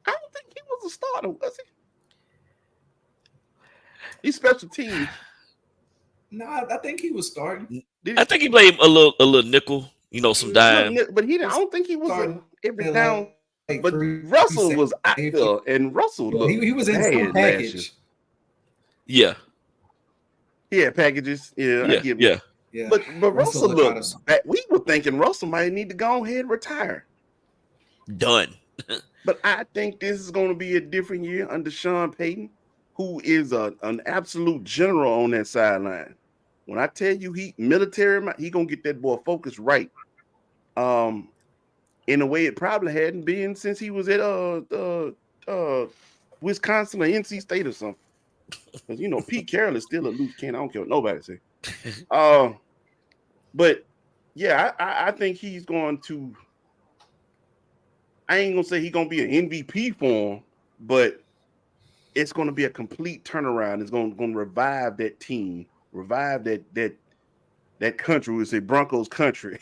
I don't think he was a starter, was he? He's special teams. No, I think he was starting. I think he played a little nickel, some dime. But I don't think he was every down. But Russell was out there, and Russell looked he was in some package. Yeah. He had packages. Yeah. But Russell looked back. We were thinking Russell might need to go ahead and retire. Done. But I think this is going to be a different year under Sean Payton, who is an absolute general on that sideline. When I tell you he gonna get that boy focused right. In a way it probably hadn't been since he was at Wisconsin or NC State or something. Because Pete Carroll is still a loose cannon. I don't care what nobody say. But yeah, I think he's going to. I ain't gonna say he's gonna be an MVP for him, but it's gonna be a complete turnaround. It's gonna revive that team, revive that country. We say Broncos country.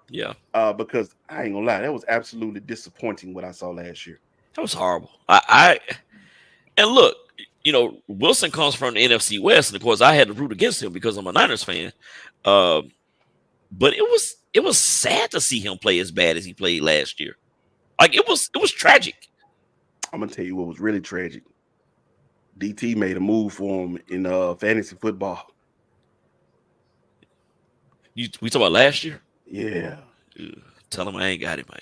Yeah. Because I ain't gonna lie, that was absolutely disappointing what I saw last year. That was horrible. And look, Wilson comes from the NFC West, and of course I had to root against him because I'm a Niners fan. But it was sad to see him play as bad as he played last year. Like it was tragic. I'm gonna tell you what was really tragic. DT made a move for him in fantasy football. We talking about last year? Yeah. Tell him I ain't got it, man.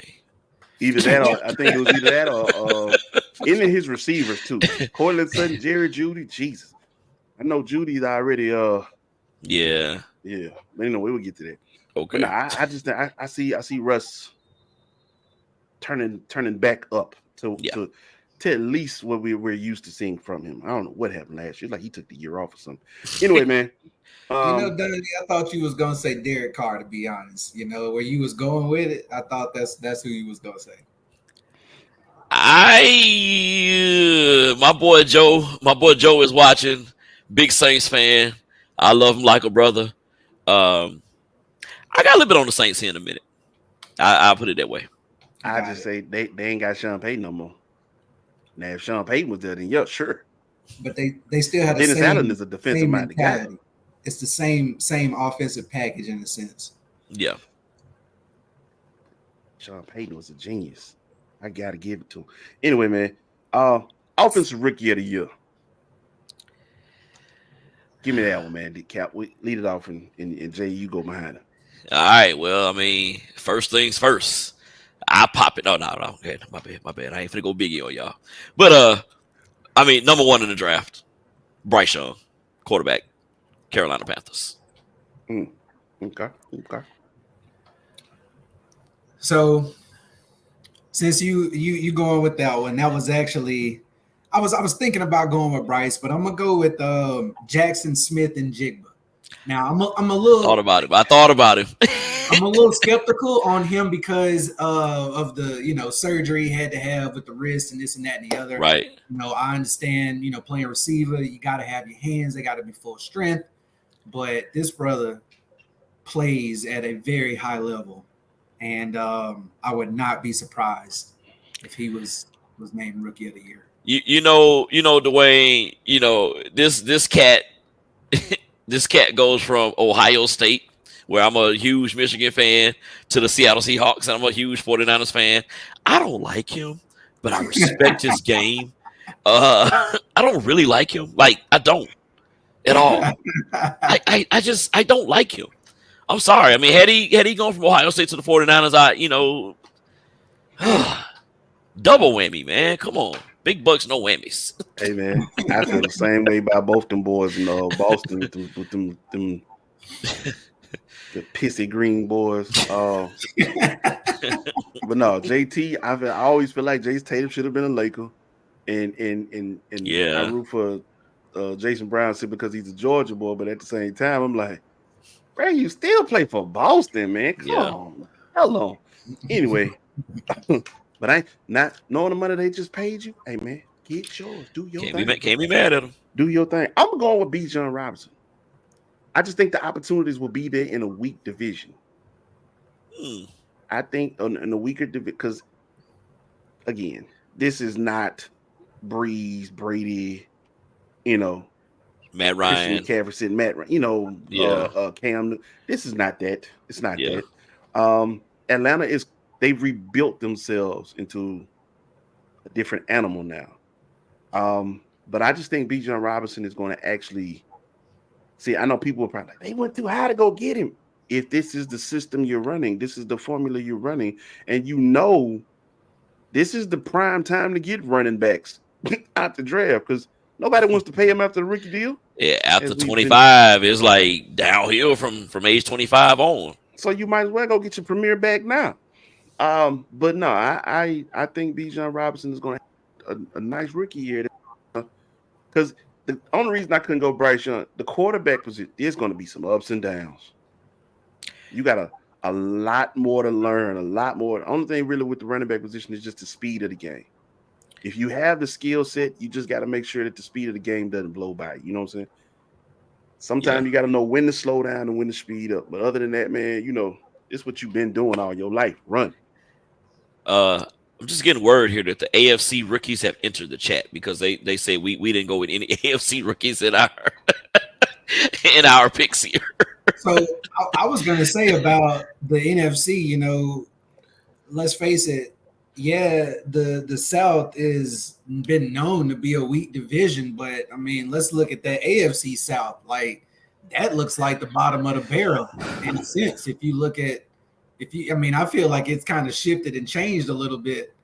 Either that, or I think it was either that, or any of his receivers too. Cortland Sutton, Jerry Jeudy, Jesus. I know Judy's already. Yeah. But anyway, we'll get to that. Okay. But I see Russ turning back up to at least what we're used to seeing from him. I don't know what happened last year. Like he took the year off or something. Anyway, man. Dudley, I thought you was gonna say Derek Carr, to be honest. Where you was going with it, I thought that's who you was gonna say. My boy Joe is watching. Big Saints fan. I love him like a brother. I got a little bit on the Saints here in a minute. I'll put it that way. I just say they ain't got Sean Payton no more. Now if Sean Payton was there, then yeah, sure. But they still have Dennis Allen is a defensive minded guy. It's the same offensive package in a sense. Yeah. Sean Payton was a genius. I gotta give it to him. Anyway, man. Offensive rookie of the year. Give me that one, man. Cap, we lead it off, and Jay, you go behind it. All right. Well, first things first. I pop it. No. Okay, my bad. I ain't finna go biggie on y'all. But number one in the draft, Bryce Young, quarterback, Carolina Panthers. Okay. So, since you going with that one, that was actually, I was thinking about going with Bryce, but I'm gonna go with Jackson Smith and Jigba. Now I'm a little thought about it. I thought about him. I'm a little skeptical on him because of the surgery he had to have with the wrist and this and that and the other. Right. I understand. Playing receiver, you got to have your hands; they got to be full strength. But this brother plays at a very high level, and I would not be surprised if he was named Rookie of the Year. You know, Dwayne. You know, this cat, this cat goes from Ohio State, where I'm a huge Michigan fan, to the Seattle Seahawks, and I'm a huge 49ers fan. I don't like him, but I respect his game. I don't really like him. Like, I don't at all. I don't like him. I'm sorry. I mean, had he gone from Ohio State to the 49ers, double whammy, man. Come on. Big bucks, no whammies. Hey man, I feel the same way about both them boys in Boston with them the pissy green boys. But no, JT, I always feel like Jason Tatum should have been a Laker, and Yeah. I root for Jason Brown simply because he's a Georgia boy. But at the same time, I'm like, bro, you still play for Boston, man. Come on, hello. Anyway, but I not knowing the money they just paid you. Hey man, get yours. Do your thing. Can't be mad at him. Do your thing. I'm going with Bijan Robinson. I just think the opportunities will be there in a weak division. I think in a weaker division, because again, this is not Breeze, Brady, Matt Ryan, McCaffrey, Matt, Cam. This is not that. It's not that. Atlanta they've rebuilt themselves into a different animal now. But I just think Bijan Robinson is going to actually see. I know people are probably like, they went too high to go get him. If this is the system you're running, this is the formula you're running, and this is the prime time to get running backs out the draft because nobody wants to pay him after the rookie deal. Yeah, after 25 is like downhill from age 25 on. So you might as well go get your premier back now. But no, I think Bijan Robinson is going to have a nice rookie year because the only reason I couldn't go Bryce Young, the quarterback position, there's going to be some ups and downs. You got a lot more to learn, a lot more. The only thing really with the running back position is just the speed of the game. If you have the skill set, you just got to make sure that the speed of the game doesn't blow by you. You know what I'm saying? Sometimes you got to know when to slow down and when to speed up. But other than that, man, it's what you've been doing all your life. Run. I'm just getting word here that the AFC rookies have entered the chat because they say we didn't go with any AFC rookies in our picks here. So I was going to say about the NFC, let's face it. Yeah, the South is been known to be a weak division, but I mean, let's look at that AFC South. Like that looks like the bottom of the barrel in a sense. I feel like it's kind of shifted and changed a little bit.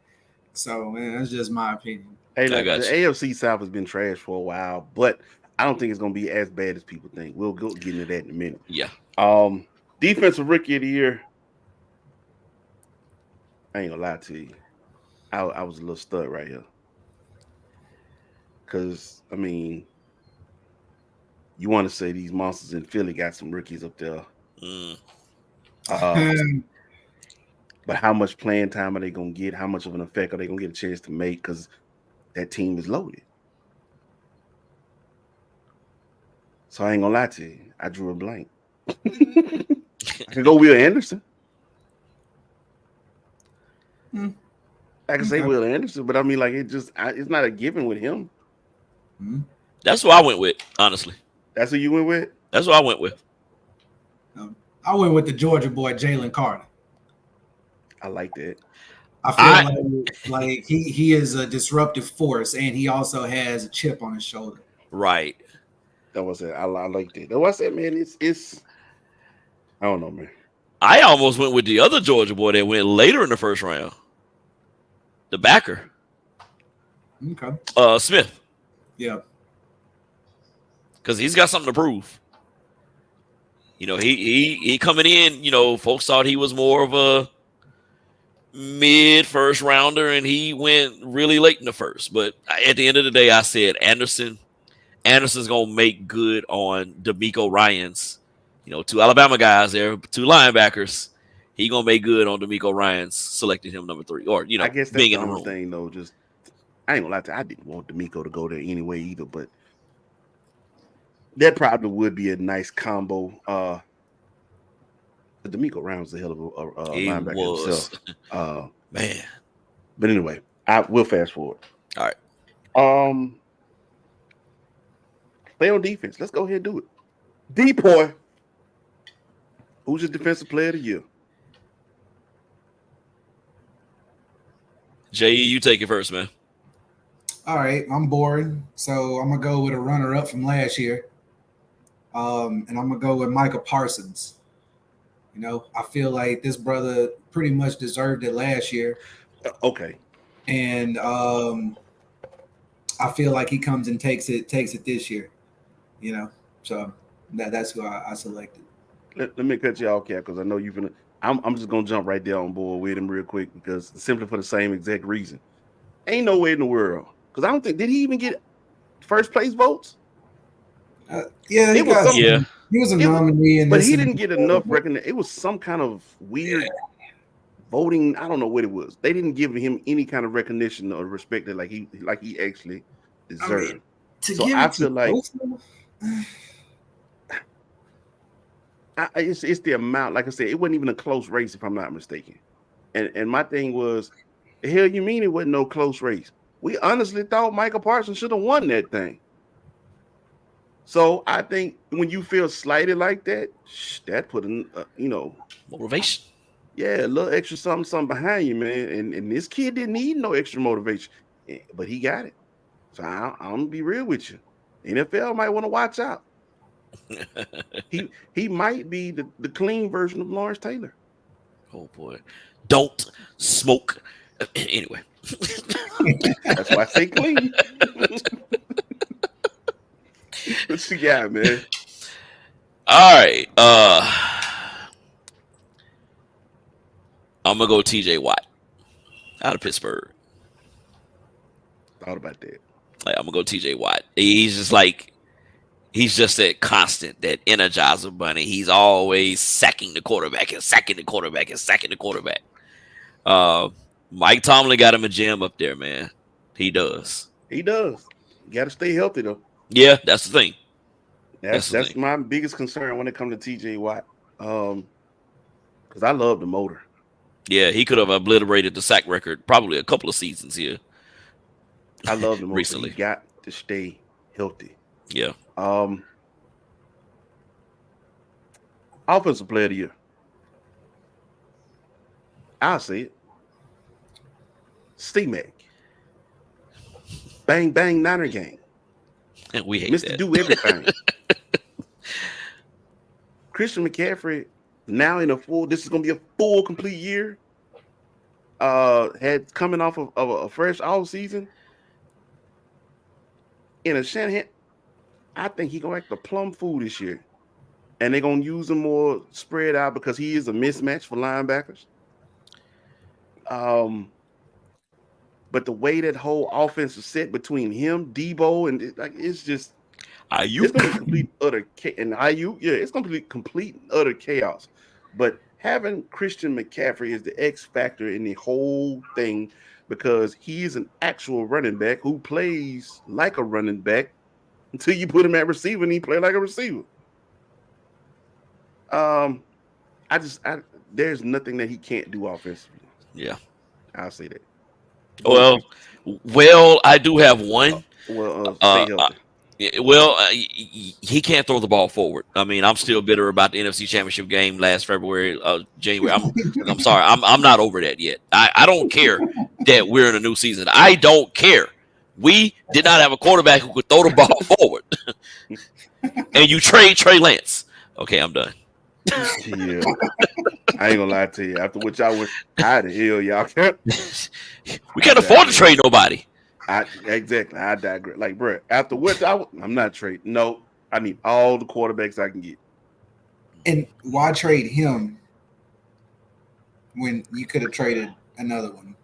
So, man, that's just my opinion. Hey, the AFC South has been trash for a while, but I don't think it's going to be as bad as people think. We'll get into that in a minute. Yeah. Defensive Rookie of the Year. I ain't gonna lie to you. I was a little stuck right here. Because, I mean, you want to say these monsters in Philly got some rookies up there. But how much playing time are they going to get? How much of an effect are they going to get a chance to make? Because that team is loaded. So I ain't going to lie to you. I drew a blank. I can go Will Anderson. I can say Will Anderson, but I mean, like, it's not a given with him. That's what I went with, honestly. That's who you went with? That's what I went with. I went with the Georgia boy, Jalen Carter. I like that. I feel like he is a disruptive force, and he also has a chip on his shoulder. Right. That was it. I liked it. That was it, man. It's I don't know, man. I almost went with the other Georgia boy that went later in the first round. The backer. Okay. Smith. Yeah. Because he's got something to prove. He coming in, folks thought he was more of a mid first rounder, and he went really late in the first. But at the end of the day, I said Anderson's gonna make good on DeMeco Ryans. Two Alabama guys there, two linebackers. He gonna make good on DeMeco Ryans selecting him number 3, or I guess that's being the in the only room. thing though. Just I ain't gonna lie to you, I didn't want DeMeco to go there anyway either, but that probably would be a nice combo. D'Amico Ryan's a hell of a He linebacker was. himself. Man. But anyway, I will fast forward. All right. Play on defense. Let's go ahead and do it. Depoy. Who's your defensive player of the year? J.E., you take it first, man. All right, I'm boring, so I'm gonna go with a runner-up from last year, and I'm gonna go with Micah Parsons. You know, I feel like this brother pretty much deserved it last year, Okay. and I feel like he comes and takes it this year. You know, so that's who I selected. Let me cut you off, Cap, because I know you've been. I'm just gonna jump right there on board with him real quick because simply for the same exact reason. Ain't no way in the world. Because I don't think did he even get first place votes? Yeah, It was some- Yeah. he was a nominee, but he didn't get enough recognition. It was some kind of weird voting. I don't know what it was. They didn't give him any kind of recognition or respect that like he actually deserved. So I feel like it's the amount. Like I said, it wasn't even a close race if I'm not mistaken. And my thing was, the hell you mean it wasn't no close race? We honestly thought Michael Parsons should have won that thing. So I think when you feel slighted like that, that put in, Motivation. Yeah, a little extra something behind you, man. And this kid didn't need no extra motivation, but he got it. So I'm gonna be real with you. NFL might want to watch out. He might be the clean version of Lawrence Taylor. Oh boy. Don't smoke. Anyway. That's why I say clean. What you got, man? All right. I'm gonna go TJ Watt out of Pittsburgh. Thought about that. Like, I'm gonna go TJ Watt. He's just that constant, that energizer bunny. He's always sacking the quarterback and sacking the quarterback and sacking the quarterback. Mike Tomlin got him a gem up there, man. He does. He does. You got to stay healthy though. Yeah, that's the thing. That's my biggest concern when it comes to TJ Watt. Because I love the motor. Yeah, he could have obliterated the sack record probably a couple of seasons here. I love the motor. Recently. He got to stay healthy. Yeah. Offensive player of the year. I'll say it. C-Mac. Bang, bang, Niner gang. And we hate Mr. that. Do everything. Christian McCaffrey, now in this is going to be a full, complete year. Had coming off of a fresh off season. In a Shanahan, I think he's going to act the plum fool this year. And they're going to use him more spread out because he is a mismatch for linebackers. But the way that whole offense is set between him, Debo, and it's just Ayuk. it's going to be complete utter and Ayuk, yeah, it's going to be complete utter chaos. But having Christian McCaffrey is the X factor in the whole thing because he is an actual running back who plays like a running back until you put him at receiver and he play like a receiver. There's nothing that he can't do offensively. Yeah. I'll say that. Well, I do have one. Stay healthy. He can't throw the ball forward. I mean, I'm still bitter about the NFC Championship game last January. I'm sorry. I'm not over that yet. I don't care that we're in a new season. I don't care. We did not have a quarterback who could throw the ball forward. And you trade Trey Lance. Okay, I'm done. Yeah. I ain't gonna lie to you. After what y'all was, how the hell y'all can't? We can't afford to trade nobody. Exactly. I digress. Like, bro, after what I'm not trading. No, I need all the quarterbacks I can get. And why trade him when you could have traded another one?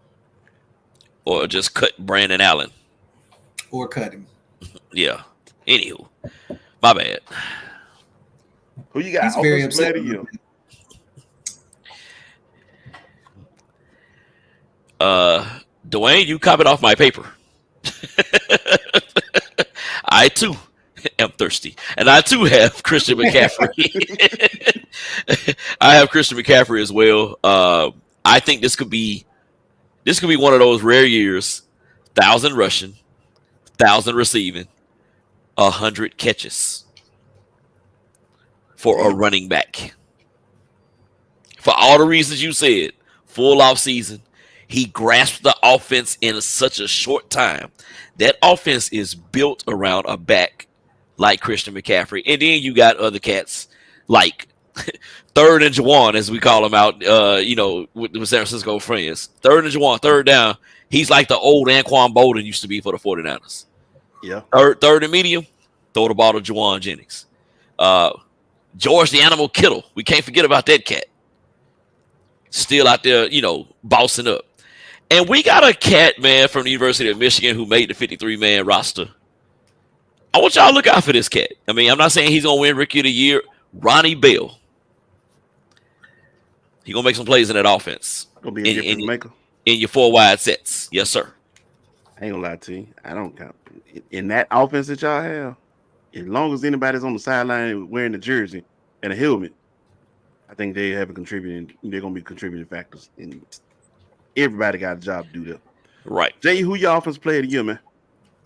Or just cut Brandon Allen. Or cut him. Yeah. Anywho. My bad. Who you got? He's very upset. You. Dwayne, you copied off my paper. I too am thirsty, and I too have Christian McCaffrey. I have Christian McCaffrey as well. I think this could be one of those rare years: 1,000 rushing, 1,000 receiving, 100 catches for a running back. For all the reasons you said, full off season, he grasped the offense in such a short time. That offense is built around a back like Christian McCaffrey, and then you got other cats like Third and Juwan, as we call him out, with San Francisco friends. Third and Juwan, third down. He's like the old Anquan Bolden used to be for the 49ers. Yeah. Third and medium, throw the ball to Juwan Jennings. George the Animal Kittle. We can't forget about that cat. Still out there, bossing up. And we got a cat, man, from the University of Michigan who made the 53-man roster. I want y'all to look out for this cat. I mean, I'm not saying he's going to win Rookie of the Year. Ronnie Bell. He going to make some plays in that offense. Gonna be a difference maker. In your 4 wide sets. Yes, sir. I ain't gonna lie to you. I don't count. In that offense that y'all have, as long as anybody's on the sideline wearing the jersey and a helmet, I think they have a contributing. They're gonna be contributing factors. And everybody got a job to do there. Right. Jay, who your offense player of the year, man?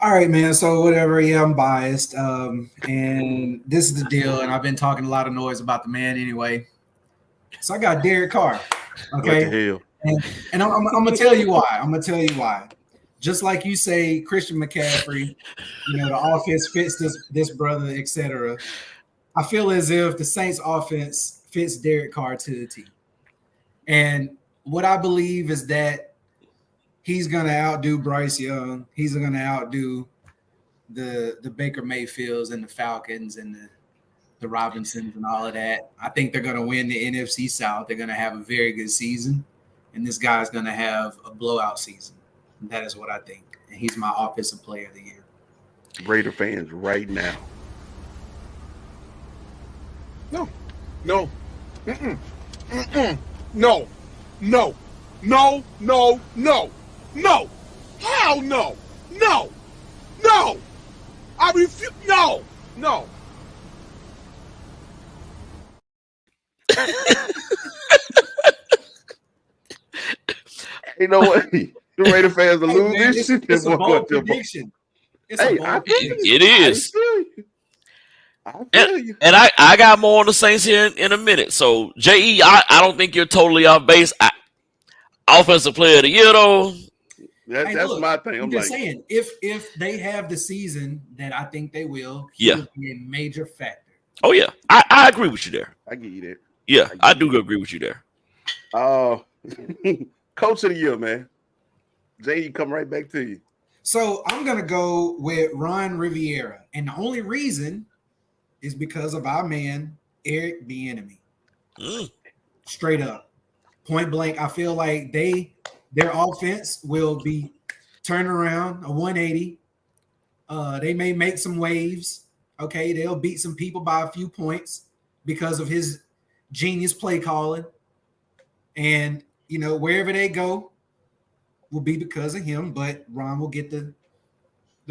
All right, man. So whatever. Yeah, I'm biased. And this is the deal. And I've been talking a lot of noise about the man anyway. So I got Derek Carr. Okay. What the hell? And I'm gonna tell you why. Just like you say, Christian McCaffrey, the offense fits this brother, etc. I feel as if the Saints offense fits Derek Carr to the T. And what I believe is that he's gonna outdo Bryce Young. He's gonna outdo the Baker Mayfields and the Falcons and the Robinsons and all of that. I think they're gonna win the NFC South. They're gonna have a very good season. And this guy's going to have a blowout season. And that is what I think. And he's my offensive player of the year. Raider fans right now. No. Mm-mm. No. Hell no. No. I refuse. No. You know what? The Raider fans are losing this shit. It's a bold prediction. It is. I feel you. And I got more on the Saints here in a minute. So, J.E., I don't think you're totally off base. Offensive player of the year, though. That's my thing. I'm just saying, if they have the season that I think they will, will be a major factor. Oh, yeah. I agree with you there. I get you there. Yeah, I do agree with you there. Coach of the year, man. Jay, you come right back to you. So I'm going to go with Ron Rivera. And the only reason is because of our man, Eric Bieniemy. Straight up. Point blank, I feel like their offense will be turned around a 180. They may make some waves. Okay, they'll beat some people by a few points because of his genius play calling. And wherever they go will be because of him, but Ron will get the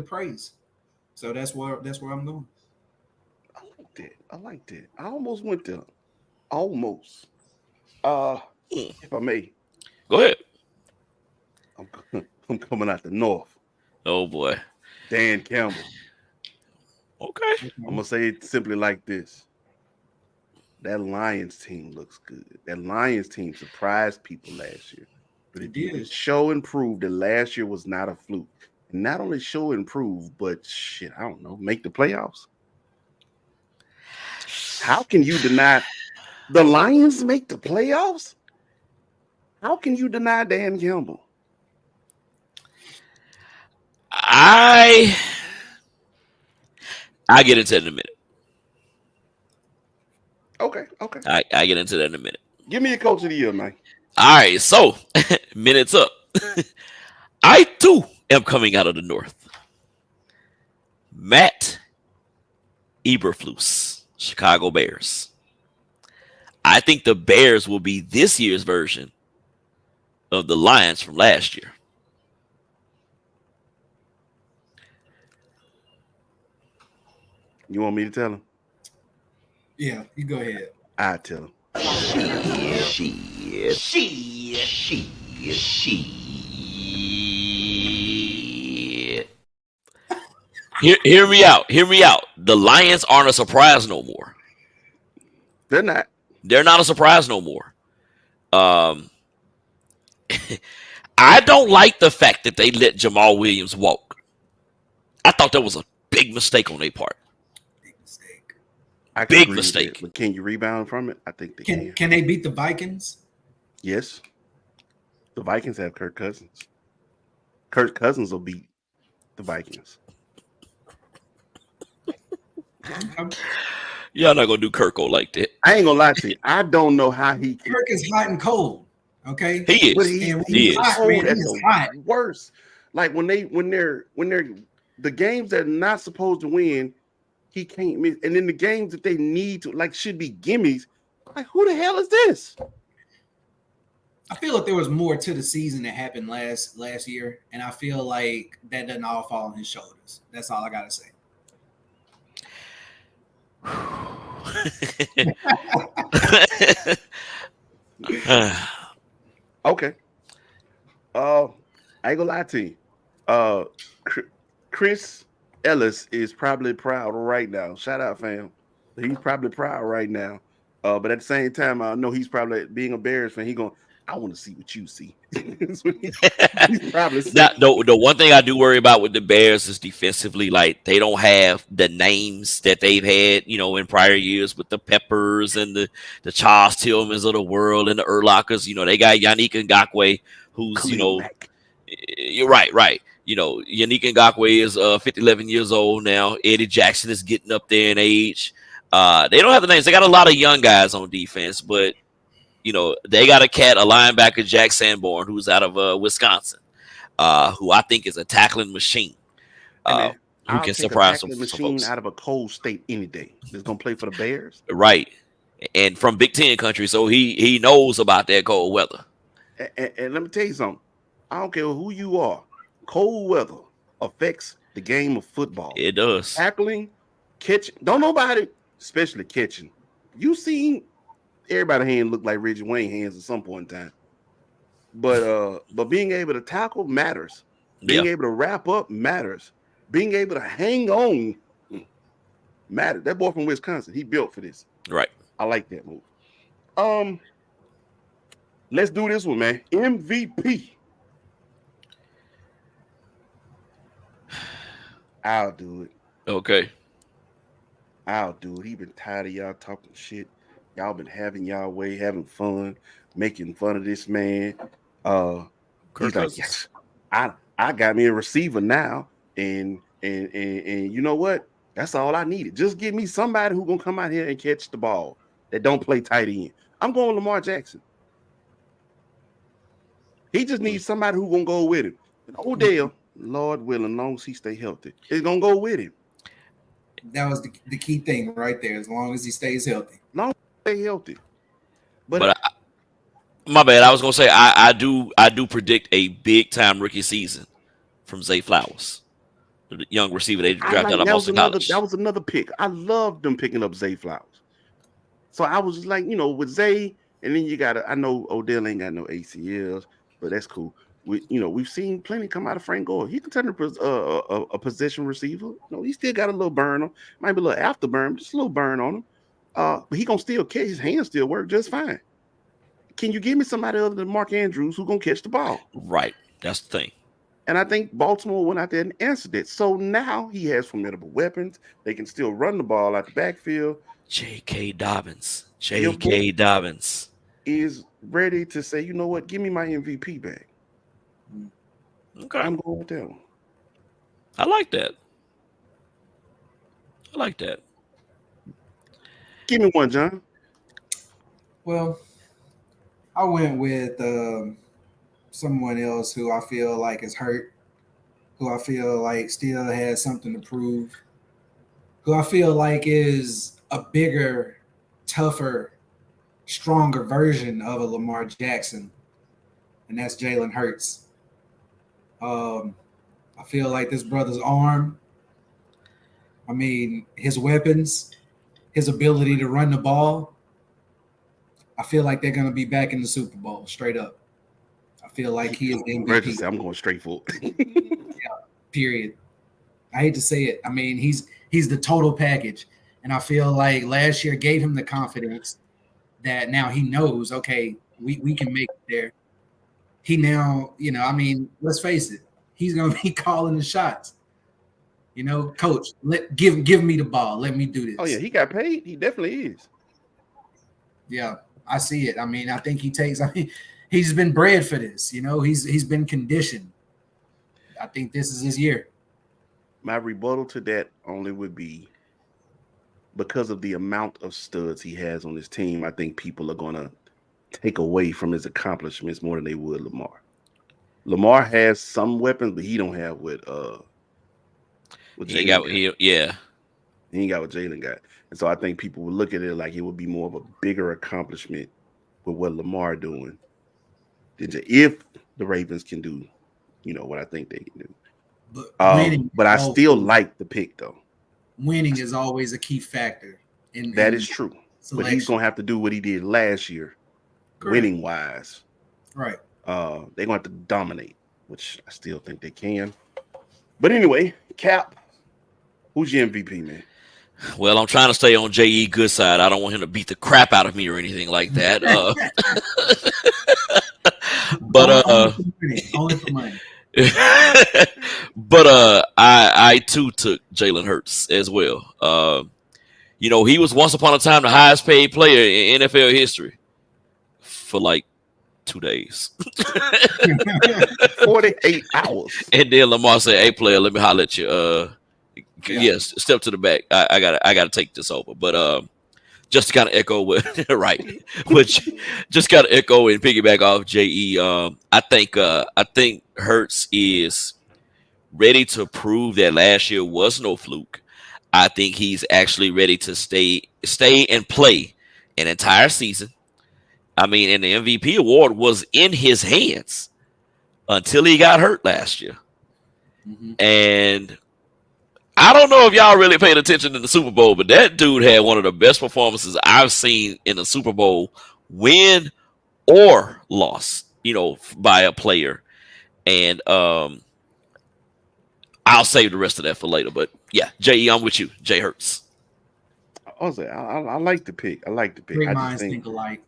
praise. So that's where I'm going. I liked it. I almost went there. Almost. If I may. Go ahead. I'm coming out the north. Oh boy. Dan Campbell. Okay. I'm gonna say it simply like this. That Lions team looks good. That Lions team surprised people last year. But it did show and prove that last year was not a fluke. And not only show and prove, but I don't know, make the playoffs. How can you deny the Lions make the playoffs? How can you deny Dan Campbell? I get into it in a minute. Okay. I get into that in a minute. Give me a coach of the year, man. All right, so minutes up. I too am coming out of the north. Matt Eberflus, Chicago Bears. I think the Bears will be this year's version of the Lions from last year. You want me to tell him? Yeah, you go ahead. I tell him. Hear me out. Hear me out. The Lions aren't a surprise no more. They're not. They're not a surprise no more. Um, I don't like the fact that they let Jamal Williams walk. I thought that was a big mistake on their part. Big mistake. I can Big agree with mistake. that, but can you rebound from it? I think they can. Can they beat the Vikings? Yes. The Vikings have Kirk Cousins. Kirk Cousins will beat the Vikings. Y'all not gonna do Kirko like that. I ain't gonna lie to you. I don't know how he can. Kirk is hot and cold. Okay. He But is. he's hot, cold man, at he is the hot. worst. Like when they're the games that are not supposed to win, he can't miss. And then the games that they need to like should be gimmies. Like who the hell is this? I feel like there was more to the season that happened last year, and I feel like that doesn't all fall on his shoulders. That's all I gotta say. Okay. I ain't gonna lie to you. Chris Ellis is probably proud right now. Shout out, fam. He's probably proud right now. But at the same time, I know he's probably being a Bears fan. He going, I want to see what you see. That's what he's probably saying. The one thing I do worry about with the Bears is defensively, like they don't have the names that they've had, in prior years with the Peppers and the Charles Tillmans of the world and the Urlachers. They got Yannick Ngakoue, who's Khalil Mack. you're right. Yannick Ngakoue is 11 years old now. Eddie Jackson is getting up there in age. They don't have the names. They got a lot of young guys on defense, but they got a linebacker, Jack Sanborn, who's out of Wisconsin, who I think is a tackling machine. Who I'll can take surprise some machine folks. Out of a cold state any day. That's gonna play for the Bears, Right? And from Big Ten country, so he knows about that cold weather. and let me tell you something. I don't care who you are. Cold weather affects the game of football. It does. Tackling, catching. Don't nobody, especially catching. You seen everybody's hand look like Reggie Wayne hands at some point in time. But being able to tackle matters. Being able to wrap up matters. Being able to hang on matters. That boy from Wisconsin, he built for this. Right. I like that move. Let's do this one, man. MVP. I'll do it. Okay. I'll do it. He been tired of y'all talking shit. Y'all been having y'all way, having fun, making fun of this man. He's like, yes, I got me a receiver now, and you know what? That's all I needed. Just give me somebody who gonna come out here and catch the ball that don't play tight end. I'm going Lamar Jackson. He just needs somebody who gonna go with him. And Odell, Lord willing, long as he stay healthy, is gonna go with him. That was the key thing right there. As long as he stays healthy. Long as he stay healthy. But my bad. I was gonna say I do predict a big time rookie season from Zay Flowers, the young receiver they drafted out of Boston College. That was another pick. I loved them picking up Zay Flowers. So I was just like, with Zay, and then you got I know Odell ain't got no ACLs, but that's cool. We've seen plenty come out of Frank Gore. He can turn a possession receiver. He still got a little burn on. Might be a little afterburn, just a little burn on him. But he gonna still catch. His hands still work just fine. Can you give me somebody other than Mark Andrews who gonna catch the ball? Right. That's the thing. And I think Baltimore went out there and answered it. So now he has formidable weapons. They can still run the ball out the backfield. J.K. Dobbins. J.K. Dobbins is ready to say, you know what? Give me my MVP back. Okay. I'm going with that one. I like that. Give me one, John. Well, I went with someone else who I feel like is hurt, who I feel like still has something to prove, who I feel like is a bigger, tougher, stronger version of a Lamar Jackson, and that's Jalen Hurts. I feel like this brother's arm, his weapons, his ability to run the ball, I feel like they're going to be back in the Super Bowl, straight up. I feel like he is the MVP. I'm going straight for it. Period. I hate to say it. I mean, he's the total package. And I feel like last year gave him the confidence that now he knows, okay, we can make it there. He now, I mean, let's face it, he's going to be calling the shots. Coach, give me the ball. Let me do this. Oh, yeah, he got paid. He definitely is. Yeah, I see it. I mean, I think he's been bred for this. He's been conditioned. I think this is his year. My rebuttal to that only would be because of the amount of studs he has on his team. I think people are going to take away from his accomplishments more than they would Lamar. Lamar has some weapons, but he don't have what he got. He ain't got what Jalen got. And so I think people will look at it like it would be more of a bigger accomplishment with what Lamar doing than if the Ravens can do, what I think they can do. But I still like the pick, though. Winning is always a key factor. That is true. Selection. But he's going to have to do what he did last year, winning-wise. Right. They're going to have to dominate, which I still think they can. But anyway, Cap, who's your MVP, man? Well, I'm trying to stay on J.E. good side. I don't want him to beat the crap out of me or anything like that. But only for money. But I too took Jalen Hurts as well. He was once upon a time the highest paid player in NFL history for like 2 days. 48 hours. And then Lamar said, "Hey player, let me holler at you. Yes, step to the back. I gotta take this over." But just to kind of echo what which just kind of echo and piggyback off JE. I think Hurts is ready to prove that last year was no fluke. I think he's actually ready to stay and play an entire season. I mean, and the MVP award was in his hands until he got hurt last year. Mm-hmm. And I don't know if y'all really paid attention in the Super Bowl, but that dude had one of the best performances I've seen in the Super Bowl, win or loss, by a player. And I'll save the rest of that for later. But yeah, J.E., I'm with you. Jay Hurts. I like the pick. Great minds think alike.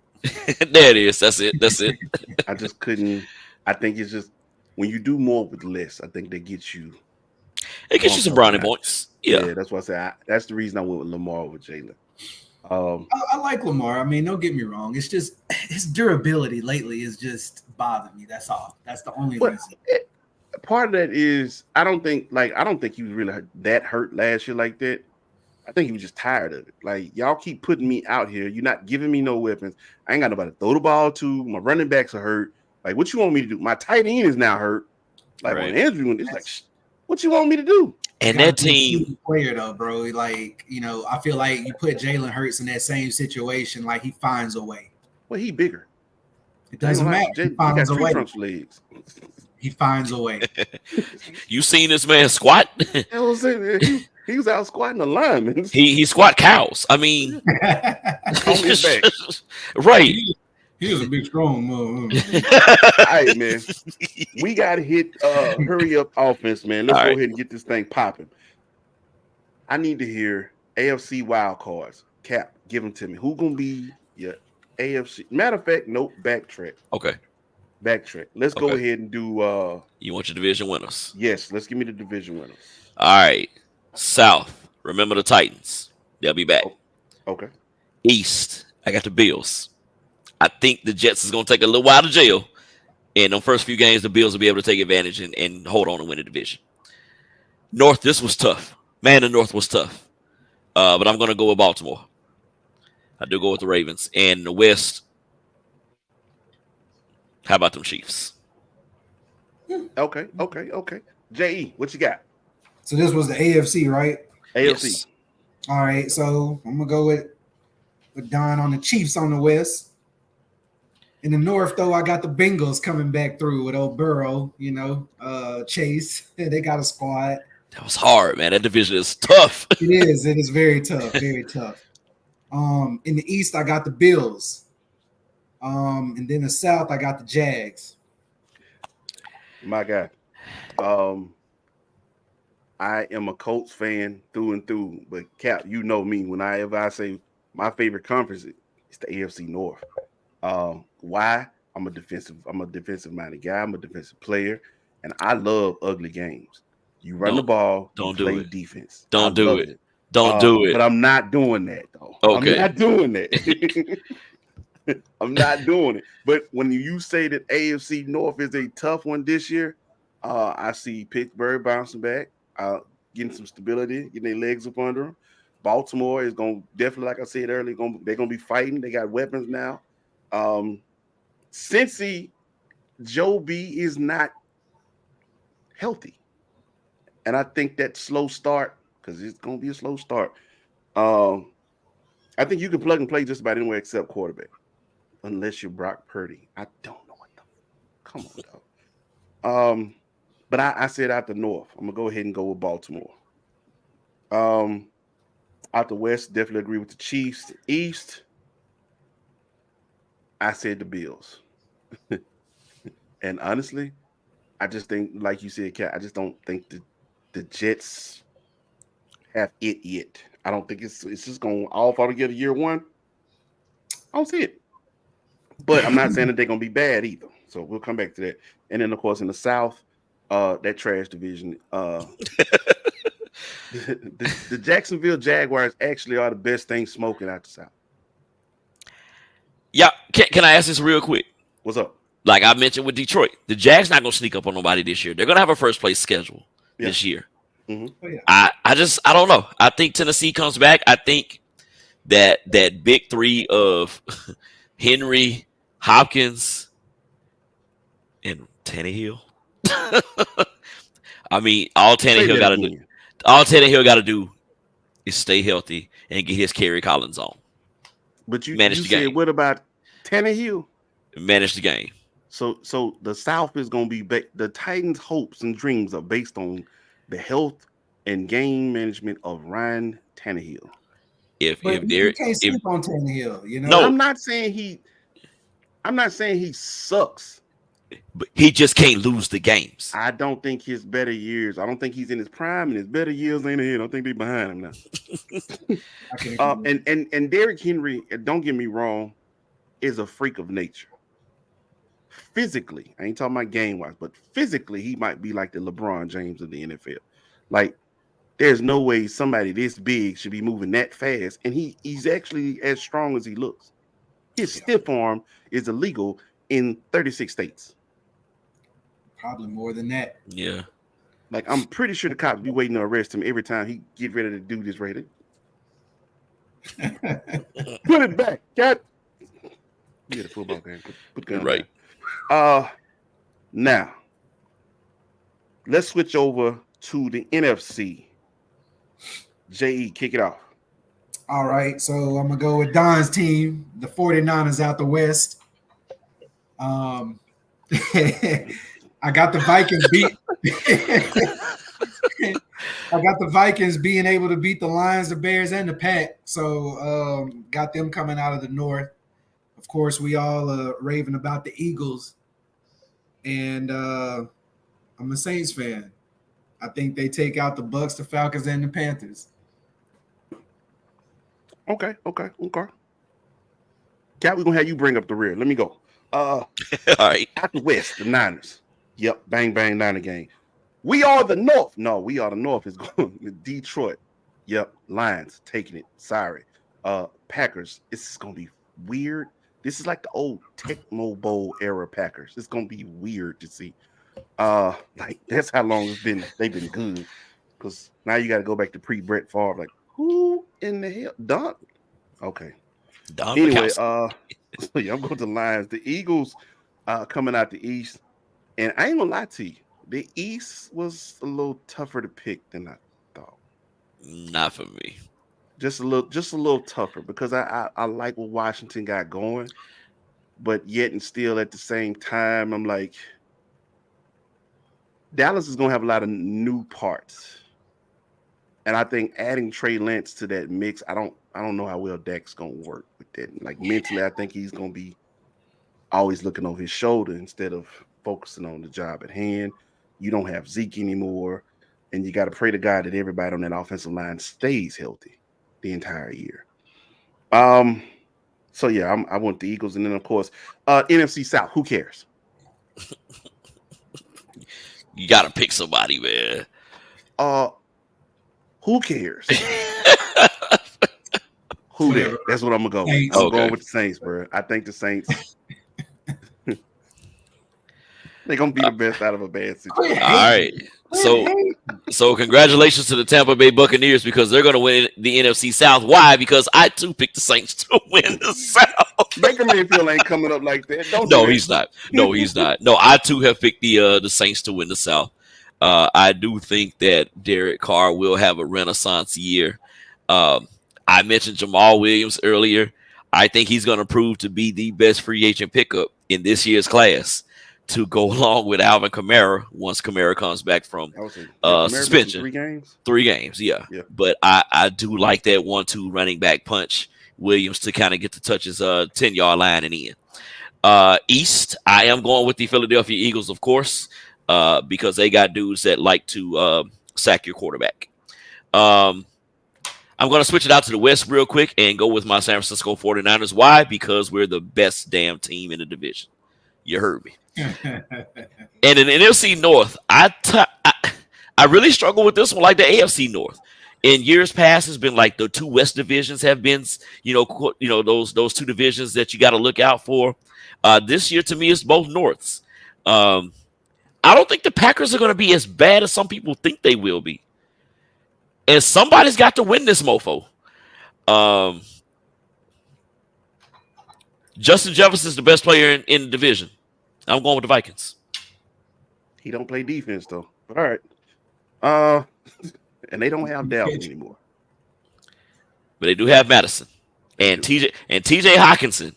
There it is. That's it. I just couldn't. I think it's just when you do more with less, I think that gets you. It gets you some brownie points. Yeah, that's why I say that's the reason I went with Lamar over Jalen. I like Lamar. I mean, don't get me wrong. It's just his durability lately is just bothering me. That's all. That's the only reason. Part of that is I don't think he was really that hurt last year like that. I think he was just tired of it. Like, y'all keep putting me out here. You're not giving me no weapons. I ain't got nobody to throw the ball to. My running backs are hurt. Like, what you want me to do? My tight end is now hurt. Like, on Andrew, it's like, what you want me to do? And that team player though, bro. Like, I feel like you put Jalen Hurts in that same situation, like he finds a way. Well, he bigger. It doesn't matter. He finds a way. Legs. He finds a way. You seen this man squat? I was saying, man, he was out squatting the linemen. He squat cows. I mean, on his back. Right. He was a big, strong mother. All right, man. We got to hit hurry up offense, man. Let's go ahead and get this thing popping. I need to hear AFC wild cards. Cap, give them to me. Who going to be your AFC? Matter of fact, nope, backtrack. Okay. Backtrack. Let's go ahead and do you want your division winners? Yes, let's give me the division winners. All right. South, remember the Titans. They'll be back. Okay. East, I got the Bills. I think the Jets is going to take a little while to jail. And the first few games, the Bills will be able to take advantage and hold on and win the division. North, this was tough. Man, the North was tough. But I'm going to go with Baltimore. I do go with the Ravens. And the West, how about them Chiefs? Okay. J.E., what you got? So this was the AFC, right? AFC. Yes. All right, so I'm going to go with Don on the Chiefs on the West. In the North, though, I got the Bengals coming back through with old Burrow, Chase. They got a squad. That was hard, man. That division is tough. It is. It is very tough, very tough. In the East, I got the Bills. And then the South, I got the Jags. My guy. I am a Colts fan through and through, but Cap, you know me. Whenever I say my favorite conference, it's the AFC North. Why? I'm a defensive minded guy. I'm a defensive player, and I love ugly games. You run the Don't ball, you don't do play it. defense. I Don't do love it. it. Don't do But it. I'm not doing that though. I'm Okay. not doing that. I'm not doing it. But when you say that AFC North is a tough one this year, I see Pittsburgh bouncing back, getting some stability, getting their legs up under them. Baltimore is going to definitely, like I said earlier, they're going to be fighting. They got weapons now. Cincy, Joe B is not healthy. And I think that slow start, because it's going to be a slow start. I think you can plug and play just about anywhere except quarterback, unless you're Brock Purdy. I don't know what the come on, dog. But I said out the North. I'm gonna go ahead and go with Baltimore. Out the West, definitely agree with the Chiefs. East, I said the Bills. And honestly, I just think, like you said, Kat, I just don't think the Jets have it yet. I don't think it's just going to all fall together year one. I don't see it. But I'm not saying that they're going to be bad either. So we'll come back to that. And then, of course, in the South, that trash division, the Jacksonville Jaguars actually are the best thing smoking out the South. Yeah. Can I ask this real quick? What's up? Like I mentioned with Detroit, the Jags not gonna sneak up on nobody this year. They're gonna have a first place schedule this year. Mm-hmm. Oh, yeah. I don't know. I think Tennessee comes back. I think that big three of Henry, Hopkins, and Tannehill. I mean, all Say Tannehill that got to do, again. all Tannehill got to do is stay healthy and get his Kerry Collins on. But you Manage the said, game. what about Tannehill? Manage the game. So the South is going to be the Titans' hopes and dreams are based on the health and game management of Ryan Tannehill. But you can't sleep on Tannehill, you know. No. I'm not saying he sucks. But he just can't lose the games. I don't think his better years. I don't think he's in his prime, and his better years ain't ahead. I don't think they're behind him now. And Derrick Henry, don't get me wrong, is a freak of nature. Physically, I ain't talking about game wise, but physically, he might be like the LeBron James of the NFL. Like, there's no way somebody this big should be moving that fast, and he's actually as strong as he looks. His stiff arm is illegal in 36 states. Probably more than that. Yeah. Like, I'm pretty sure the cops be waiting to arrest him every time he get ready to do this right. Put it back, cat. You had a football game. Put gun Right. down. Now, let's switch over to the NFC. J.E., kick it off. All right, so I'm gonna go with Don's team, the 49ers out the West. I got the Vikings beat. I got the Vikings being able to beat the Lions, the Bears, and the Pack. So got them coming out of the North. Of course, we all raving about the Eagles. And I'm a Saints fan. I think they take out the Bucks, the Falcons, and the Panthers. Okay. Cat, we're gonna have you bring up the rear. Let me go. All right. Out the West, the Niners. Yep, bang, bang, Niner game. We are the North. No, we are the North is going to Detroit. Yep, Lions taking it. Sorry. Packers. It's gonna be weird. This is like the old Tecmo Bowl era Packers. It's gonna be weird to see. Like that's how long it's been. They've been good. Because now you got to go back to pre-Brett Favre. Like, who in the hell? Don? Okay. Don Anyway, Mikowski. so yeah, I'm going to the Lions. The Eagles coming out the East. And I ain't gonna lie to you, the East was a little tougher to pick than I thought. Not for me. Just a little tougher because I like what Washington got going, but yet and still at the same time, I'm like, Dallas is gonna have a lot of new parts. And I think adding Trey Lance to that mix, I don't know how well Dak's gonna work with that. Like mentally, I think he's gonna be always looking over his shoulder instead of focusing on the job at hand. You don't have Zeke anymore, and you got to pray to God that everybody on that offensive line stays healthy the entire year. So yeah, I want the Eagles, and then of course, NFC South. Who cares? You got to pick somebody, man. Who cares? Who that? That's what I'm gonna go with. Saints. I'm Okay. going with the Saints, bro. I think the Saints they're gonna be the best out of a bad situation. All right. So congratulations to the Tampa Bay Buccaneers because they're going to win the NFC South. Why? Because I too picked the Saints to win the South. Baker Mayfield ain't coming up like that. Don't No, do that. he's not. No, he's not. No, I too have picked the Saints to win the South. I do think that Derek Carr will have a renaissance year. I mentioned Jamal Williams earlier. I think he's going to prove to be the best free agent pickup in this year's class to go along with Alvin Kamara once Kamara comes back from suspension. 3 games? 3 games, yeah. Yeah. But I do like that 1-2 running back punch Williams to kind of get the touches 10-yard line and in. East, I am going with the Philadelphia Eagles, of course, because they got dudes that like to sack your quarterback. I'm going to switch it out to the West real quick and go with my San Francisco 49ers. Why? Because we're the best damn team in the division. You heard me. And in the NFC North, I really struggle with this one like the AFC North. In years past, it's been like the 2 West divisions have been, those 2 divisions that you got to look out for. This year, to me, it's both Norths. I don't think the Packers are going to be as bad as some people think they will be. And somebody's got to win this mofo. Justin Jefferson's the best player in the division. I'm going with the Vikings. He don't play defense though. But all right. And they don't have Dalvin anymore. But they do have Madison and TJ Hawkinson.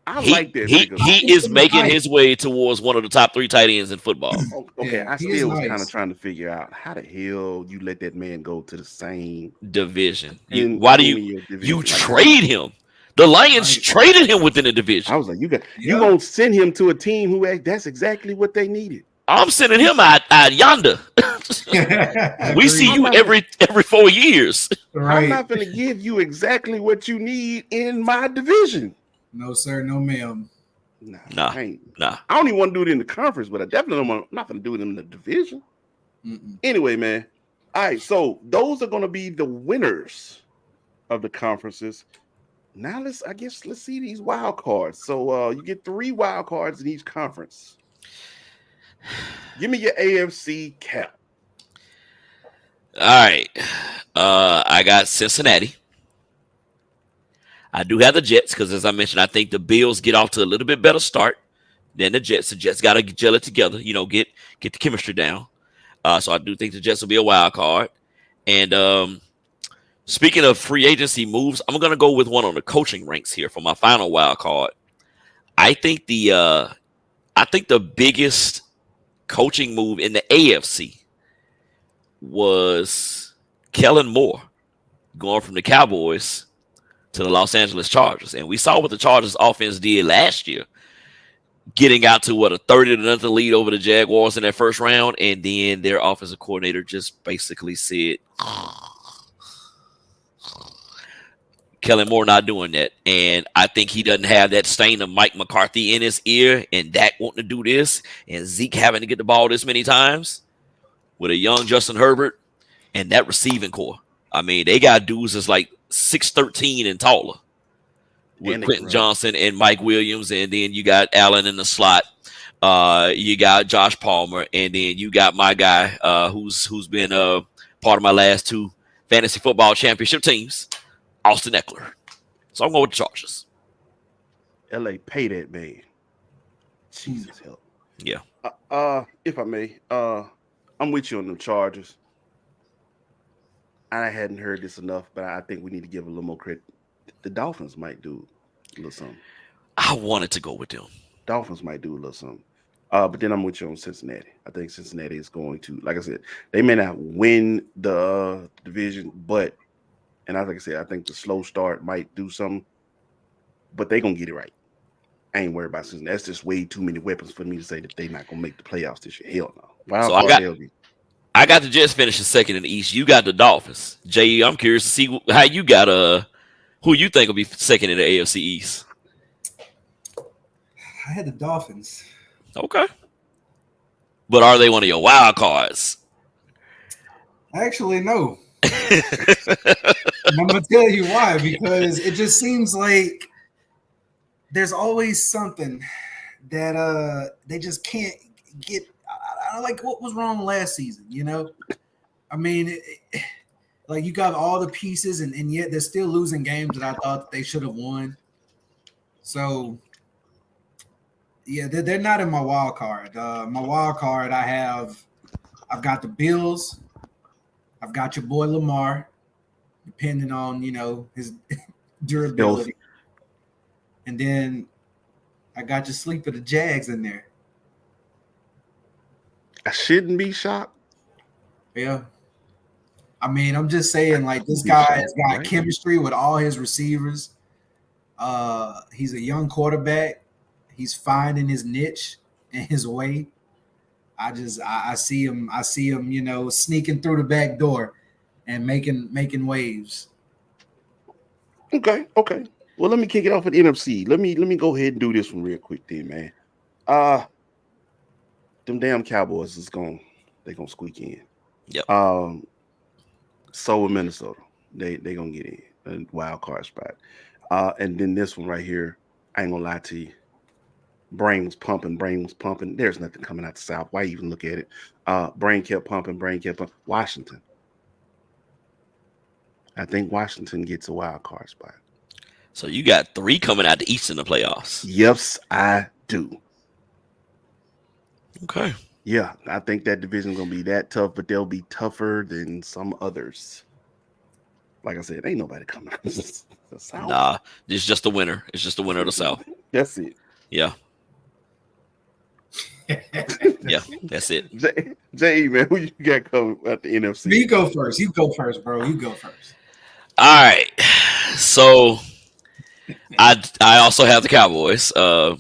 Like that. He is making his way towards one of the top 3 tight ends in football. Okay, Yeah, I he is still was nice. kind of trying to figure out how the hell you let that man go to the same Division. in Why do your division. you Like, trade him? The Lions traded him within the division. I was like, you gonna send him to a team who that's exactly what they needed. I'm sending him out yonder. We see you every 4 years. Right. I'm not gonna give you exactly what you need in my division. No, sir. No, ma'am. Nah. I don't even want to do it in the conference, but I definitely don't want. I'm not gonna do it in the division. Mm-mm. Anyway, man. All right, so those are gonna be the winners of the conferences. Now let's see these wild cards. So you get 3 wild cards in each conference. Give me your AFC cap. All right. I got Cincinnati. I do have the Jets because, as I mentioned, I think the Bills get off to a little bit better start than the Jets. The Jets got to gel it together, get the chemistry down. So I do think the Jets will be a wild card. And speaking of free agency moves, I'm going to go with one on the coaching ranks here for my final wild card. I think the biggest coaching move in the AFC was Kellen Moore going from the Cowboys to the Los Angeles Chargers. And we saw what the Chargers offense did last year, getting out to a 30-0 lead over the Jaguars in that first round. And then their offensive coordinator just basically said, Kellen Moore not doing that. And I think he doesn't have that stain of Mike McCarthy in his ear and Dak wanting to do this and Zeke having to get the ball this many times with a young Justin Herbert and that receiving core. I mean, they got dudes that's like 6'13" and taller with Quentin Johnson and Mike Williams. And then you got Allen in the slot. You got Josh Palmer. And then you got my guy who's been part of my last 2 fantasy football championship teams, Austin Eckler. So I'm going with the Chargers. LA, pay that man. Jesus help. Yeah. If I may, I'm with you on them Chargers. I hadn't heard this enough, but I think we need to give a little more credit. The Dolphins might do a little something. I wanted to go with them. Dolphins might do a little something. But then I'm with you on Cincinnati. I think Cincinnati is going to, like I said, they may not win the division, but, and like I said, I think the slow start might do something, but they're going to get it right. I ain't worried about season. That's just way too many weapons for me to say that they're not gonna make the playoffs this year. Hell no. Wild So card, they'll be. I got the Jets finishing second in the East. You got the Dolphins. J.E., I'm curious to see how you got who you think will be second in the AFC East. I had the Dolphins. Okay. But are they one of your wild cards? Actually, no. And I'm gonna tell you why, because it just seems like there's always something that they just can't get. I like what was wrong last season, you know? I mean, like you got all the pieces, and yet they're still losing games that I thought that they should have won. So, yeah, they're not in my wild card. My wild card, I've got the Bills. I've got your boy Lamar, depending on his durability, and then I got your sleeper the Jags in there. I shouldn't be shocked. Yeah. I mean, I'm just saying, like, this guy has got chemistry with all his receivers. He's a young quarterback. He's finding his niche and his way. I see him, sneaking through the back door and making waves. Okay. Well, let me kick it off at NFC. Let me go ahead and do this one real quick then, man. Them damn Cowboys they're gonna squeak in. Yep. So with Minnesota, they gonna get in a wild card spot. And then this one right here, I ain't gonna lie to you. Brain was pumping. There's nothing coming out the South. Why even look at it? Brain kept pumping. Washington. I think Washington gets a wild card spot. So you got 3 coming out the East in the playoffs. Yes, I do. Okay. Yeah, I think that division's gonna be that tough, but they'll be tougher than some others. Like I said, ain't nobody coming out the South. Nah, it's just the winner. It's just the winner of the South. That's it. Yeah. Yeah, that's it. J.E., man, who you got coming at the NFC? You go first. You go first, bro. You go first. All right. So I also have the Cowboys.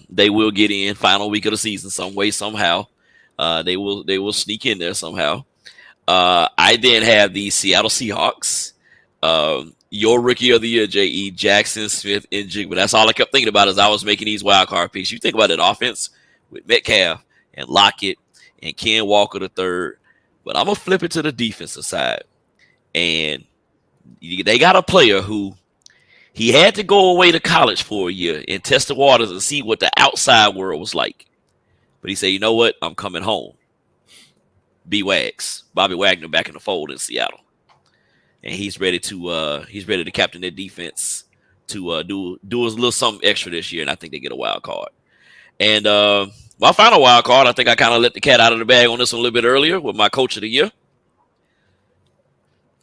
They will get in final week of the season some way, somehow. They will sneak in there somehow. I then have the Seattle Seahawks. Your rookie of the year, J.E., Jackson Smith and Jigba. That's all I kept thinking about as I was making these wild card picks. You think about that offense with Metcalf and Lockett and Ken Walker III. But I'm going to flip it to the defensive side. And they got a player who he had to go away to college for a year and test the waters and see what the outside world was like. But he said, you know what? I'm coming home. B-Wags, Bobby Wagner back in the fold in Seattle. And he's ready to captain their defense to do a little something extra this year. And I think they get a wild card. And my final wild card, I think I kind of let the cat out of the bag on this one a little bit earlier with my coach of the year.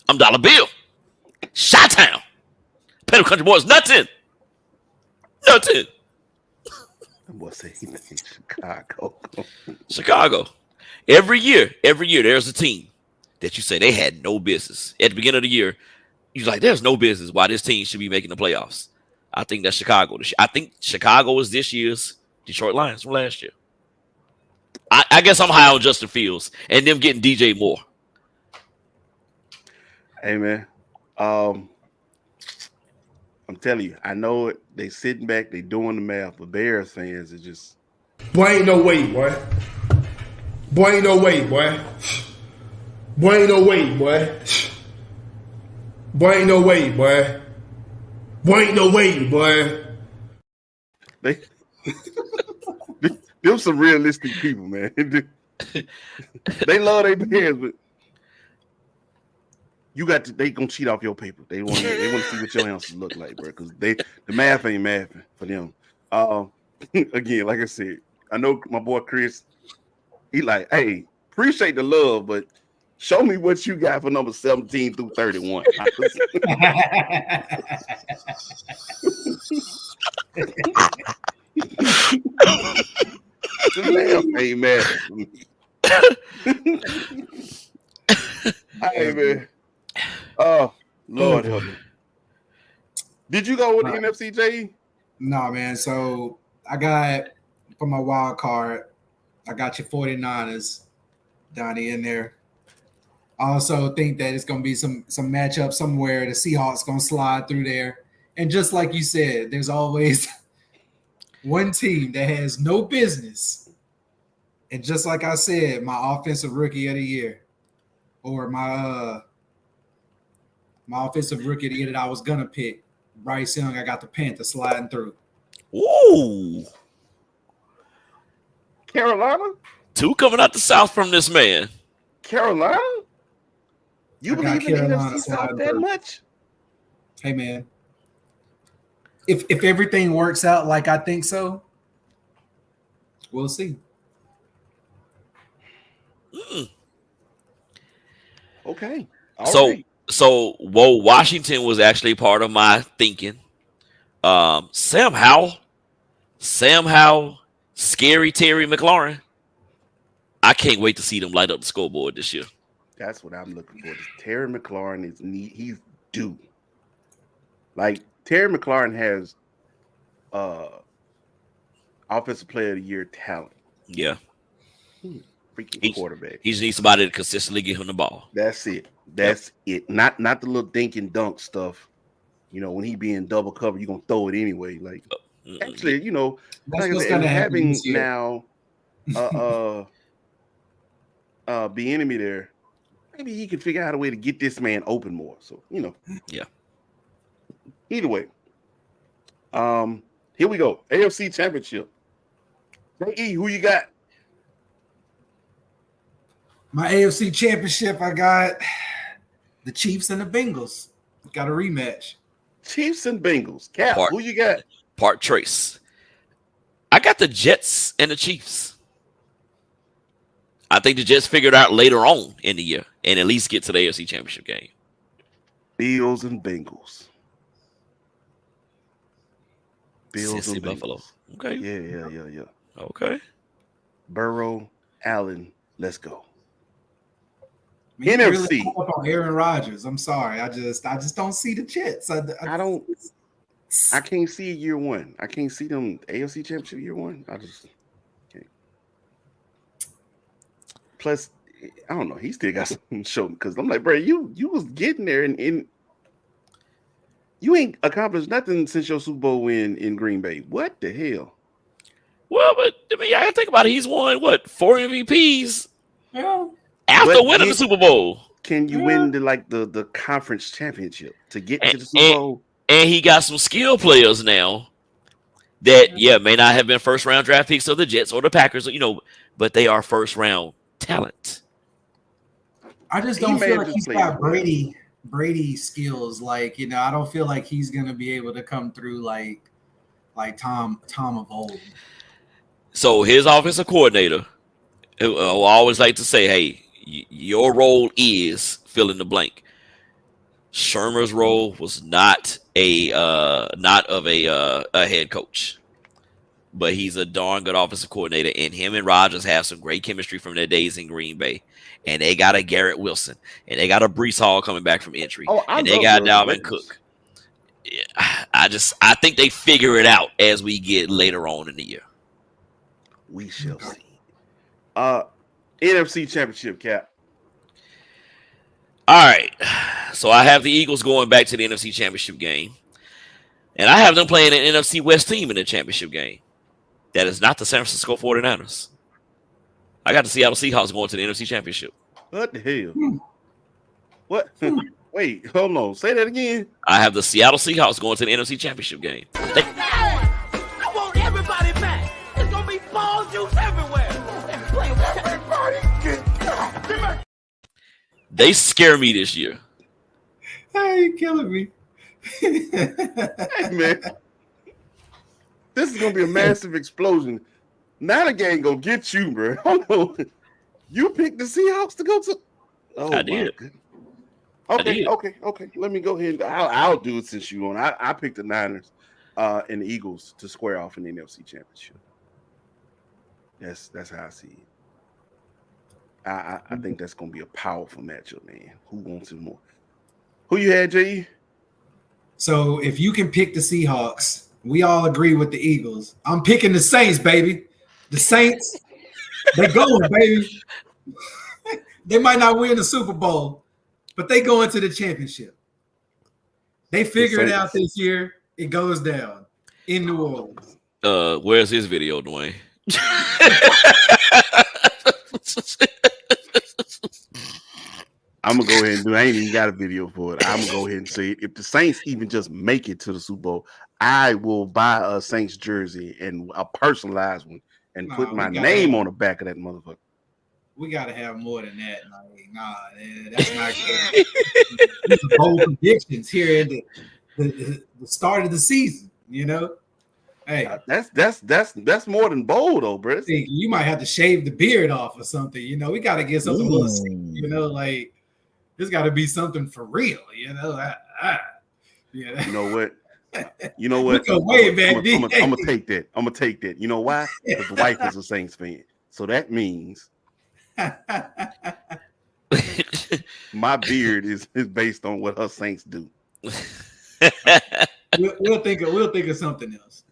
I'm Dollar Bill. Chi-Town. Pedal Country Boys, nothing. What's it? Chicago. Chicago. Every year, there's a team that you say they had no business. At the beginning of the year, you're like, there's no business why this team should be making the playoffs. I think that's Chicago. I think Chicago is this year's Detroit Lions from last year. I guess I'm high on Justin Fields and them getting DJ Moore. Hey, man. I'm telling you, I know it. They sitting back, they doing the math, but Bears fans are just. Boy, ain't no way, boy. Boy, ain't no way, boy. Boy, ain't no way, boy. Boy, ain't no way, boy. Boy, ain't no way, boy. Them some realistic people, man. They love their Bears, but they gonna cheat off your paper. They want to see what your answers look like, bro. Because the math ain't mathing for them. Again, like I said, I know my boy Chris. He like, hey, appreciate the love, but show me what you got for number 17 through 31. The math ain't mathing for me. Hey, man. Oh, Lord help me. Did you go with the NFC, J.E.? No, man. So I got for my wild card, I got your 49ers, Donnie, in there. I also think that it's going to be some matchup somewhere. The Seahawks going to slide through there. And just like you said, there's always one team that has no business. And just like I said, my offensive rookie of the year, or my offensive rookie of the year that I was going to pick, Bryce Young, I got the Panthers sliding through. Ooh. Carolina? 2 coming out the South from this man. Carolina? You I got believe in the Carolina NFC South sliding that through. much? Hey, man. If everything works out like I think so, we'll see. Okay. All right. So Washington was actually part of my thinking. Sam Howell, scary Terry McLaurin. I can't wait to see them light up the scoreboard this year. That's what I'm looking for. Terry McLaurin is he's due. Like Terry McLaurin has offensive player of the year talent. Yeah. Freaking quarterback. He just needs somebody to consistently give him the ball. That's it. That's it. Not the little dink and dunk stuff. You know, when he be in double cover, you're gonna throw it anyway. Like actually, you know, That's like what's I said, gonna happen having this year. now the enemy there, maybe he can figure out a way to get this man open more. So, you know. Yeah. Either way. Here we go. AFC Championship. JE, who you got? My AFC Championship, I got the Chiefs and the Bengals. Got a rematch. Chiefs and Bengals. Cap, who you got? Part Trace. I got the Jets and the Chiefs. I think the Jets figured out later on in the year and at least get to the AFC Championship game. Bills and Bengals. Bills Cincy and Buffalo. Bengals. Okay. Yeah. Okay. Burrow, Allen, let's go. Man, NFC. really up on Aaron Rodgers. I'm sorry. I just don't see the Jets. I can't see year one. I can't see them AFC Championship year one. I just can't. Plus, I don't know. He still got something to show because I'm like, bro, you was getting there and you ain't accomplished nothing since your Super Bowl win in Green Bay. What the hell? Well, but I mean, I gotta think about it. He's won 4 MVPs after winning the Super Bowl. Can you win the conference championship to get to the Super Bowl? And he got some skill players now that may not have been first round draft picks of the Jets or the Packers, but they are first round talent. I just don't feel like he's got Brady skills. Like, I don't feel like he's gonna be able to come through like Tom of old. So his offensive coordinator, I always like to say, hey, your role is fill in the blank. Shermer's role was not of a head coach, but he's a darn good offensive coordinator. And him and Rodgers have some great chemistry from their days in Green Bay. And they got a Garrett Wilson, and they got a Breece Hall coming back from injury, and they got Dalvin Cook. I think they figure it out as we get later on in the year. We shall see. NFC Championship, Cap. All right. So I have the Eagles going back to the NFC Championship game. And I have them playing an NFC West team in the championship game. That is not the San Francisco 49ers. I got the Seattle Seahawks going to the NFC Championship. What the hell? What? Wait, hold on. Say that again. I have the Seattle Seahawks going to the NFC Championship game. I want everybody back. There's going to be ball juice everywhere. Everybody get back. They scare me this year. Hey, you're killing me. Hey, man. This is going to be a massive explosion. Now the game going to get you, bro. Hold on. You picked the Seahawks to go to? Oh, I did. Okay. Let me go ahead. I'll do it since you on. I picked the Niners and the Eagles to square off in the NFC Championship. That's how I see it. I think that's going to be a powerful matchup, man. Who wants it more? Who you had, J.E.? So if you can pick the Seahawks We all agree with the Eagles. I'm picking the Saints, baby. The Saints, they going, baby. They might not win the Super Bowl, but they go into the championship. They figure it out this year. It goes down in New Orleans. Where's his video, Dwayne? I'm gonna go ahead and do. I ain't even got a video for it. I'm gonna go ahead and say it. If the Saints even just make it to the Super Bowl, I will buy a Saints jersey and a personalized one and put my name on the back of that motherfucker. We gotta have more than that. Like, that's not good. These are bold predictions here at the start of the season. You know, hey, that's more than bold, though, bro. You might have to shave the beard off or something. You know, we gotta get something. You know, like there's got to be something for real. You know, yeah. You know what? You know what? I'm gonna take that. I'm gonna take that. You know why? Because the wife is a Saints fan, so that means my beard is based on what her Saints do. we'll think of something else.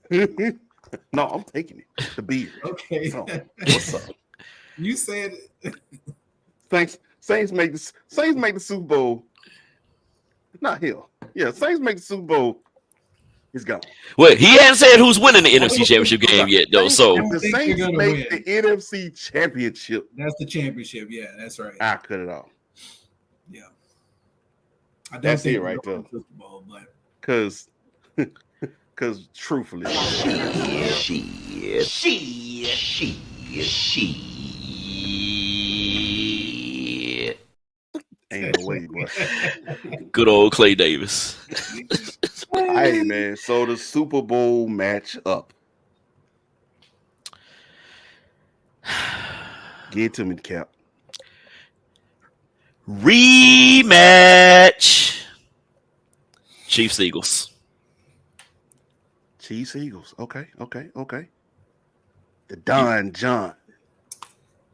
No, I'm taking it. The beard. Okay. So, what's up? You said Thanks. Saints make the Super Bowl. Not here. Yeah, Saints make the Super Bowl. It's gone. Well, he hasn't said who's winning the NFC Championship game yet, though. So the Saints make the NFC Championship. That's the championship. Yeah, that's right. I cut it off. Yeah, that's it right there. Because truthfully, ain't no way, boy. Good old Clay Davis. Hey man, so the Super Bowl match up. Get it to me, Cap. Rematch. Chiefs Eagles. Chiefs Eagles. Okay. The Don John.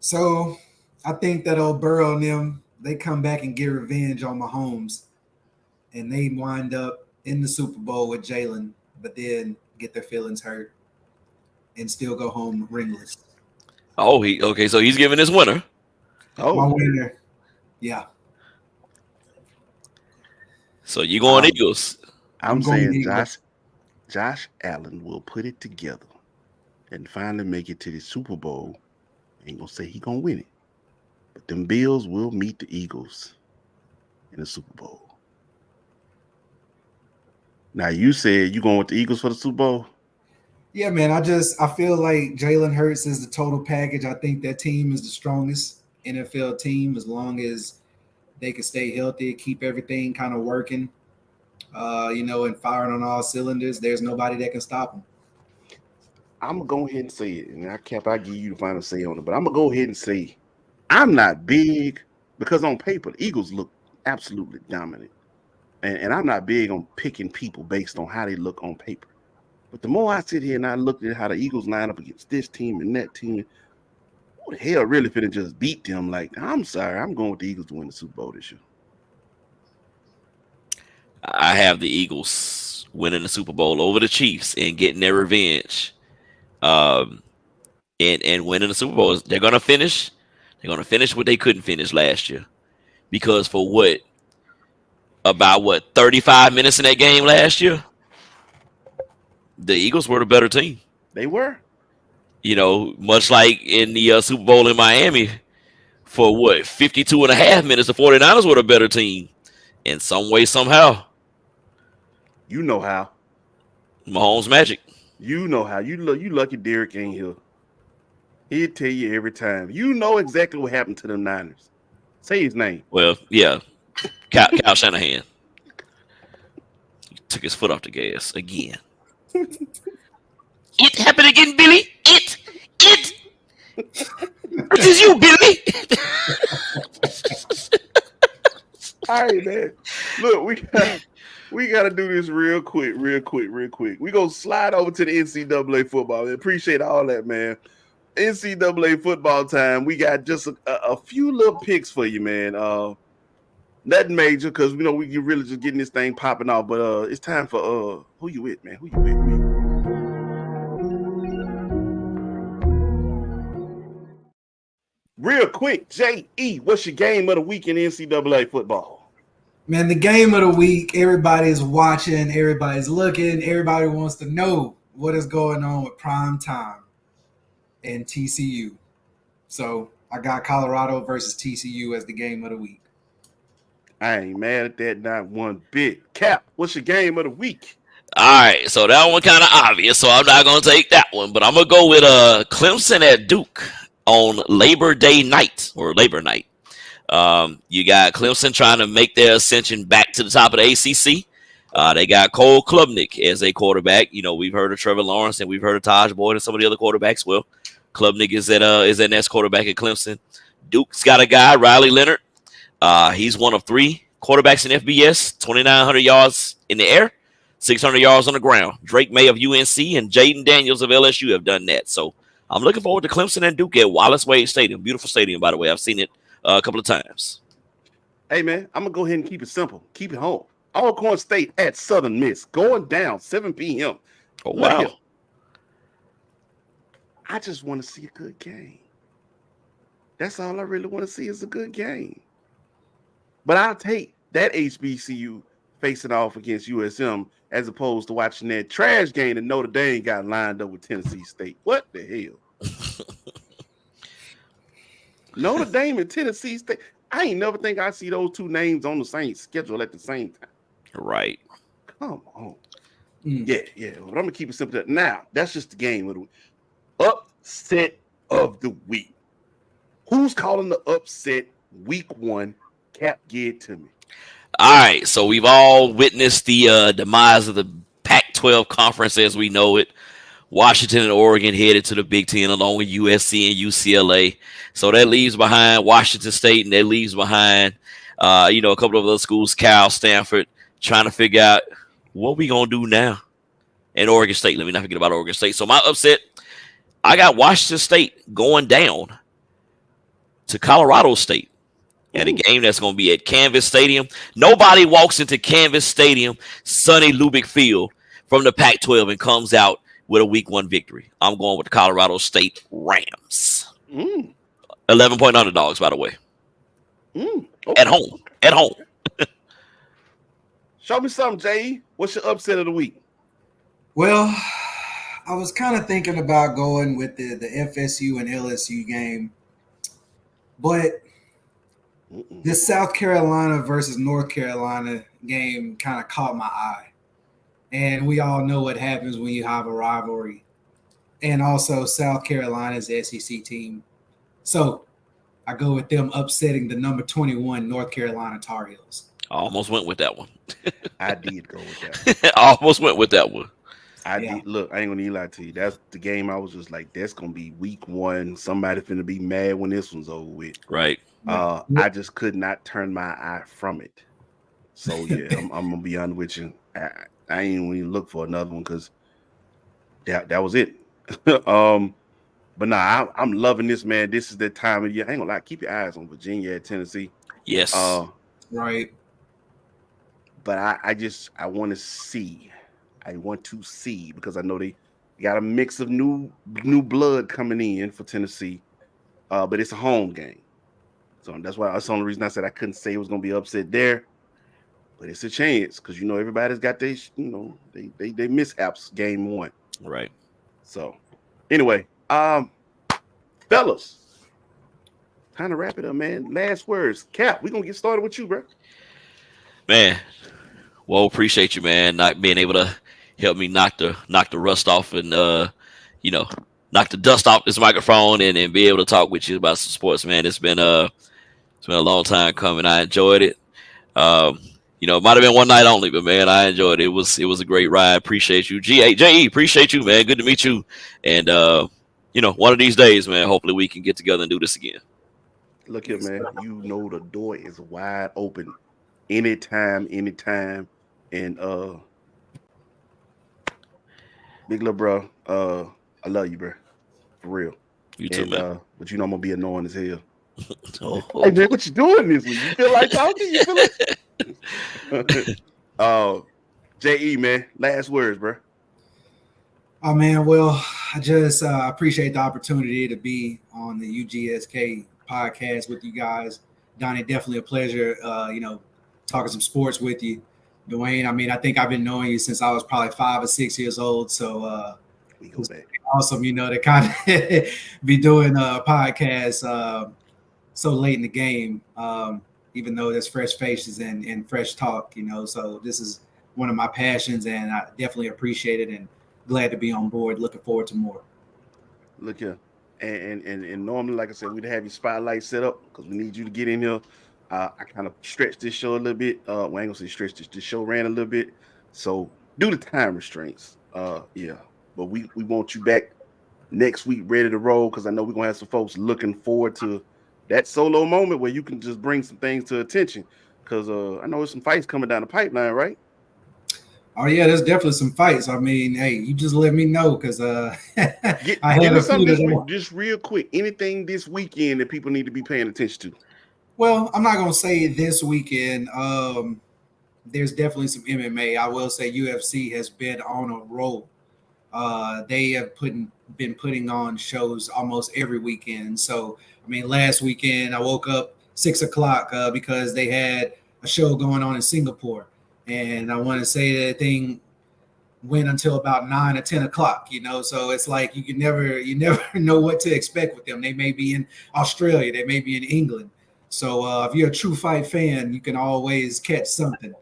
So I think that old Burrow and them, they come back and get revenge on Mahomes, and they wind up in the Super Bowl with Jalen, but then get their feelings hurt and still go home ringless. Oh, so he's giving his winner. Oh, my winner. Yeah. So you going Eagles? I'm saying Eagles. Josh Allen will put it together and finally make it to the Super Bowl. Ain't gonna say he gonna win it, but them Bills will meet the Eagles in the Super Bowl. Now you said you going with the Eagles for the Super Bowl? Yeah, man. I feel like Jalen Hurts is the total package. I think that team is the strongest NFL team as long as they can stay healthy, keep everything kind of working, and firing on all cylinders. There's nobody that can stop them. I'm gonna go ahead and say it, and I give you the final say on it. But I'm gonna go ahead and say I'm not big because on paper the Eagles look absolutely dominant. And I'm not big on picking people based on how they look on paper. But the more I sit here and I look at how the Eagles line up against this team and that team, who the hell really finna just beat them? Like, I'm sorry, I'm going with the Eagles to win the Super Bowl this year. I have the Eagles winning the Super Bowl over the Chiefs and getting their revenge. And winning the Super Bowl. They're gonna finish what they couldn't finish last year. Because for about 35 minutes in that game last year, the Eagles were the better team. They were. Much like in the Super Bowl in Miami, for 52 and a half minutes, the 49ers were the better team in some way, somehow. You know how. Mahomes magic. You know how. You lucky Derek ain't here. He'll tell you every time. You know exactly what happened to the Niners. Say his name. Well, yeah. Kyle Shanahan. He took his foot off the gas again. It happened again, Billy. It. This is you, Billy. All right, man. Look, we got to do this real quick. We gonna slide over to the NCAA football. I appreciate all that, man. NCAA football time. We got just a few little picks for you, man. Nothing major because we really just getting this thing popping off. But it's time for who you with, man? Who you with? Real quick, J.E., what's your game of the week in NCAA football? Man, the game of the week, everybody's watching, everybody's looking, everybody wants to know what is going on with prime time and TCU. So I got Colorado versus TCU as the game of the week. I ain't mad at that, not one bit. Cap, what's your game of the week? All right, so that one kind of obvious, so I'm not gonna take that one, but I'm gonna go with Clemson at Duke on Labor Day night or Labor night. You got Clemson trying to make their ascension back to the top of the ACC. They got Cole Klubnik as a quarterback. You know, we've heard of Trevor Lawrence and we've heard of Taj Boyd and some of the other quarterbacks. Well, Klubnik is that next quarterback at Clemson. Duke's got a guy, Riley Leonard. He's one of 3 quarterbacks in FBS, 2,900 yards in the air, 600 yards on the ground. Drake May of UNC and Jaden Daniels of LSU have done that. So I'm looking forward to Clemson and Duke at Wallace Wade Stadium. Beautiful stadium, by the way. I've seen it a couple of times. Hey, man, I'm going to go ahead and keep it simple. Keep it home. Alcorn State at Southern Miss, going down 7 p.m. Oh, wow. Here. I just want to see a good game. That's all I really want to see is a good game. But I'll take that HBCU facing off against USM as opposed to watching that trash game that Notre Dame got lined up with Tennessee State. What the hell? Notre Dame and Tennessee State. I ain't never think I see those 2 names on the same schedule at the same time. Right. Come on. Yeah. But I'm going to keep it simple. Now, that's just the game of the week. Upset of the week. Who's calling the upset week 1? Cap, give it to me. All right, so we've all witnessed the demise of the Pac-12 conference as we know it. Washington and Oregon headed to the Big Ten along with USC and UCLA. So that leaves behind Washington State and that leaves behind, a couple of other schools, Cal, Stanford, trying to figure out what we going to do now. And Oregon State, let me not forget about Oregon State. So my upset, I got Washington State going down to Colorado State. At a game that's going to be at Canvas Stadium. Nobody walks into Canvas Stadium, sunny Lubick Field from the Pac-12 and comes out with a week 1 victory. I'm going with the Colorado State Rams. 11-point underdogs, by the way. Okay. At home. At home. Show me something, Jay. What's your upset of the week? Well, I was kind of thinking about going with the FSU and LSU game, but this South Carolina versus North Carolina game kind of caught my eye. And we all know what happens when you have a rivalry. And also South Carolina's SEC team. So I go with them upsetting the number 21 North Carolina Tar Heels. I almost went with that one. I did go with that one. I almost went with that one. I did. Look, I ain't going to lie to you. That's the game I was just like, that's going to be week 1. Somebody finna be mad when this one's over with. Right. I just could not turn my eye from it. So yeah, I'm gonna be honest with you. I ain't even look for another one because that was it. But nah, I'm loving this, man. This is the time of year. I ain't gonna lie, keep your eyes on Virginia and Tennessee. Yes. Right. But I want to see. I want to see because I know they got a mix of new blood coming in for Tennessee. But it's a home game. So that's the only reason I said I couldn't say it was going to be upset there, but it's a chance because everybody's got their they mishaps game 1, right? So anyway, fellas, time to wrap it up, man. Last words, Cap. We're gonna get started with you, bro. Man, well, appreciate you, man, not being able to help me knock the rust off and knock the dust off this microphone and be able to talk with you about some sports, man. It's been a long time coming. I enjoyed it. It might have been one night only, but man, I enjoyed it. It was a great ride. Appreciate you. J.E., appreciate you, man. Good to meet you. And one of these days, man, hopefully we can get together and do this again. Look here, man. The door is wide open. Anytime. And big little bro, I love you, bro. For real. You too, man. But I'm gonna be annoying as hell. Oh. Hey man, what you doing this week? You feel like talking? You feel like J.E., man, last words, bro. Oh man, well, I just appreciate the opportunity to be on the UGSK podcast with you guys. Donnie, definitely a pleasure. Talking some sports with you. Dwayne, I mean, I think I've been knowing you since I was probably 5 or 6 years old. So We go back. awesome, to kind of be doing a podcast so late in the game, even though there's fresh faces and fresh talk, So this is one of my passions, and I definitely appreciate it and glad to be on board. Looking forward to more. Look here. And normally, like I said, we'd have your spotlight set up because we need you to get in here. I kind of stretched this show a little bit. Well, I ain't gonna say stretched this. This show ran a little bit. So due to time restraints, yeah. But we want you back next week ready to roll because I know we're gonna have some folks looking forward to that solo moment where you can just bring some things to attention. Because I know there's some fights coming down the pipeline, right? Oh yeah, there's definitely some fights. I mean, hey, you just let me know because I have a few just real quick. Anything this weekend that people need to be paying attention to? Well, I'm not gonna say this weekend. There's definitely some MMA. I will say UFC has been on a roll. They have been putting on shows almost every weekend. So I mean, last weekend I woke up 6 o'clock because they had a show going on in Singapore. And I want to say that thing went until about 9 or 10 o'clock, So it's like you never know what to expect with them. They may be in Australia, they may be in England. So if you're a true fight fan, you can always catch something.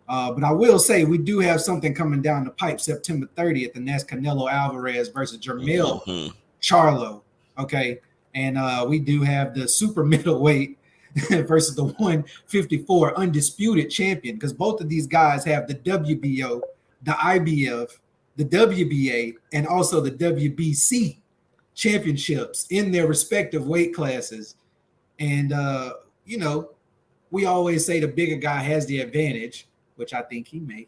But I will say we do have something coming down the pipe September 30th, and that's Canelo Alvarez versus Jermell Charlo. Okay. And we do have the super middleweight versus the 154 undisputed champion, because both of these guys have the WBO, the IBF, the WBA, and also the WBC championships in their respective weight classes. And, we always say the bigger guy has the advantage, which I think he may.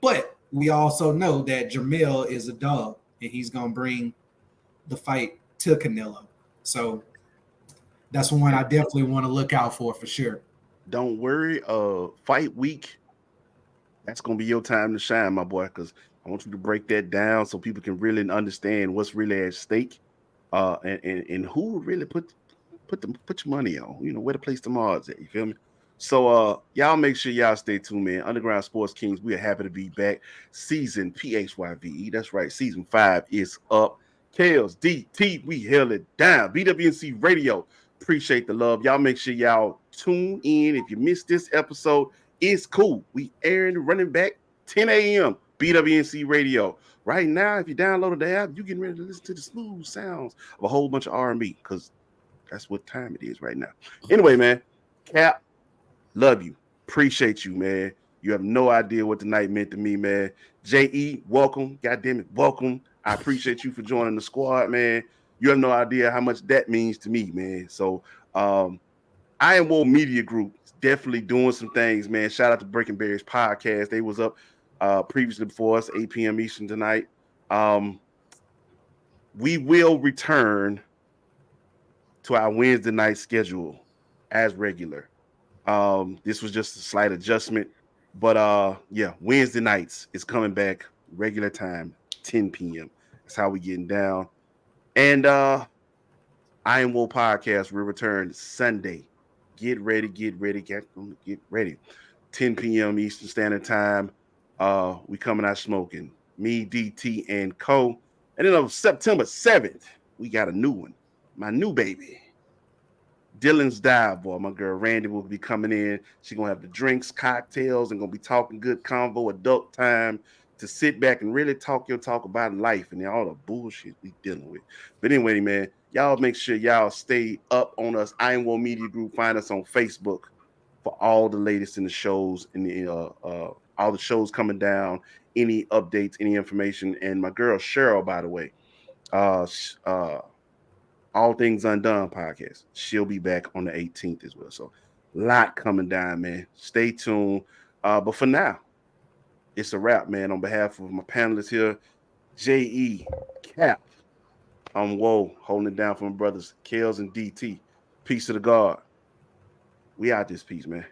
But we also know that Jermell is a dog, and he's going to bring the fight to Canelo. So that's one I definitely want to look out for sure. Don't worry. Fight week, that's gonna be your time to shine, my boy. Because I want you to break that down so people can really understand what's really at stake, and who really put your money on. Where to place them odds at. You feel me? So y'all make sure y'all stay tuned, man. Underground Sports Kings, we are happy to be back. Season Phyve. That's right. Season 5 is up. Kales, DT, we held it down. BWNC Radio. Appreciate the love. Y'all make sure y'all tune in. If you missed this episode, it's cool. We airing running back 10 a.m. BWNC Radio. Right now, if you downloaded the app, you're getting ready to listen to the smooth sounds of a whole bunch of R&B because that's what time it is right now. Anyway, man, Cap, love you. Appreciate you, man. You have no idea what the night meant to me, man. J.E., welcome. Goddamn it, welcome. I appreciate you for joining the squad, man. You have no idea how much that means to me, man. So I Am Woe Media Group is definitely doing some things, man. Shout out to Breaking Berries Podcast. They was up previously before us, 8 p.m. Eastern tonight. We will return to our Wednesday night schedule as regular. This was just a slight adjustment. But yeah, Wednesday nights is coming back regular time, 10 p.m. That's how we getting down. And I Am Woe Podcast will return Sunday. Get ready. 10 p.m. Eastern Standard Time. We coming out smoking. Me, DT, and Co. And then on September 7th, we got a new one. My new baby. Dylan's Dive Boy. My girl Randy will be coming in. She's going to have the drinks, cocktails, and going to be talking good convo, adult time to sit back and really talk about life and all the bullshit we dealing with. But anyway, man, y'all make sure y'all stay up on us. I Am Woe Media Group. Find us on Facebook for all the latest in the shows and all the shows coming down, any updates, any information. And my girl Cheryl, by the way, All Things Undone podcast. She'll be back on the 18th as well. So a lot coming down, man. Stay tuned. But for now, it's a wrap, man. On behalf of my panelists here, J.E., Cap, I'm Woe, holding it down for my brothers, Kales and DT. Peace to the God. We out this piece, man.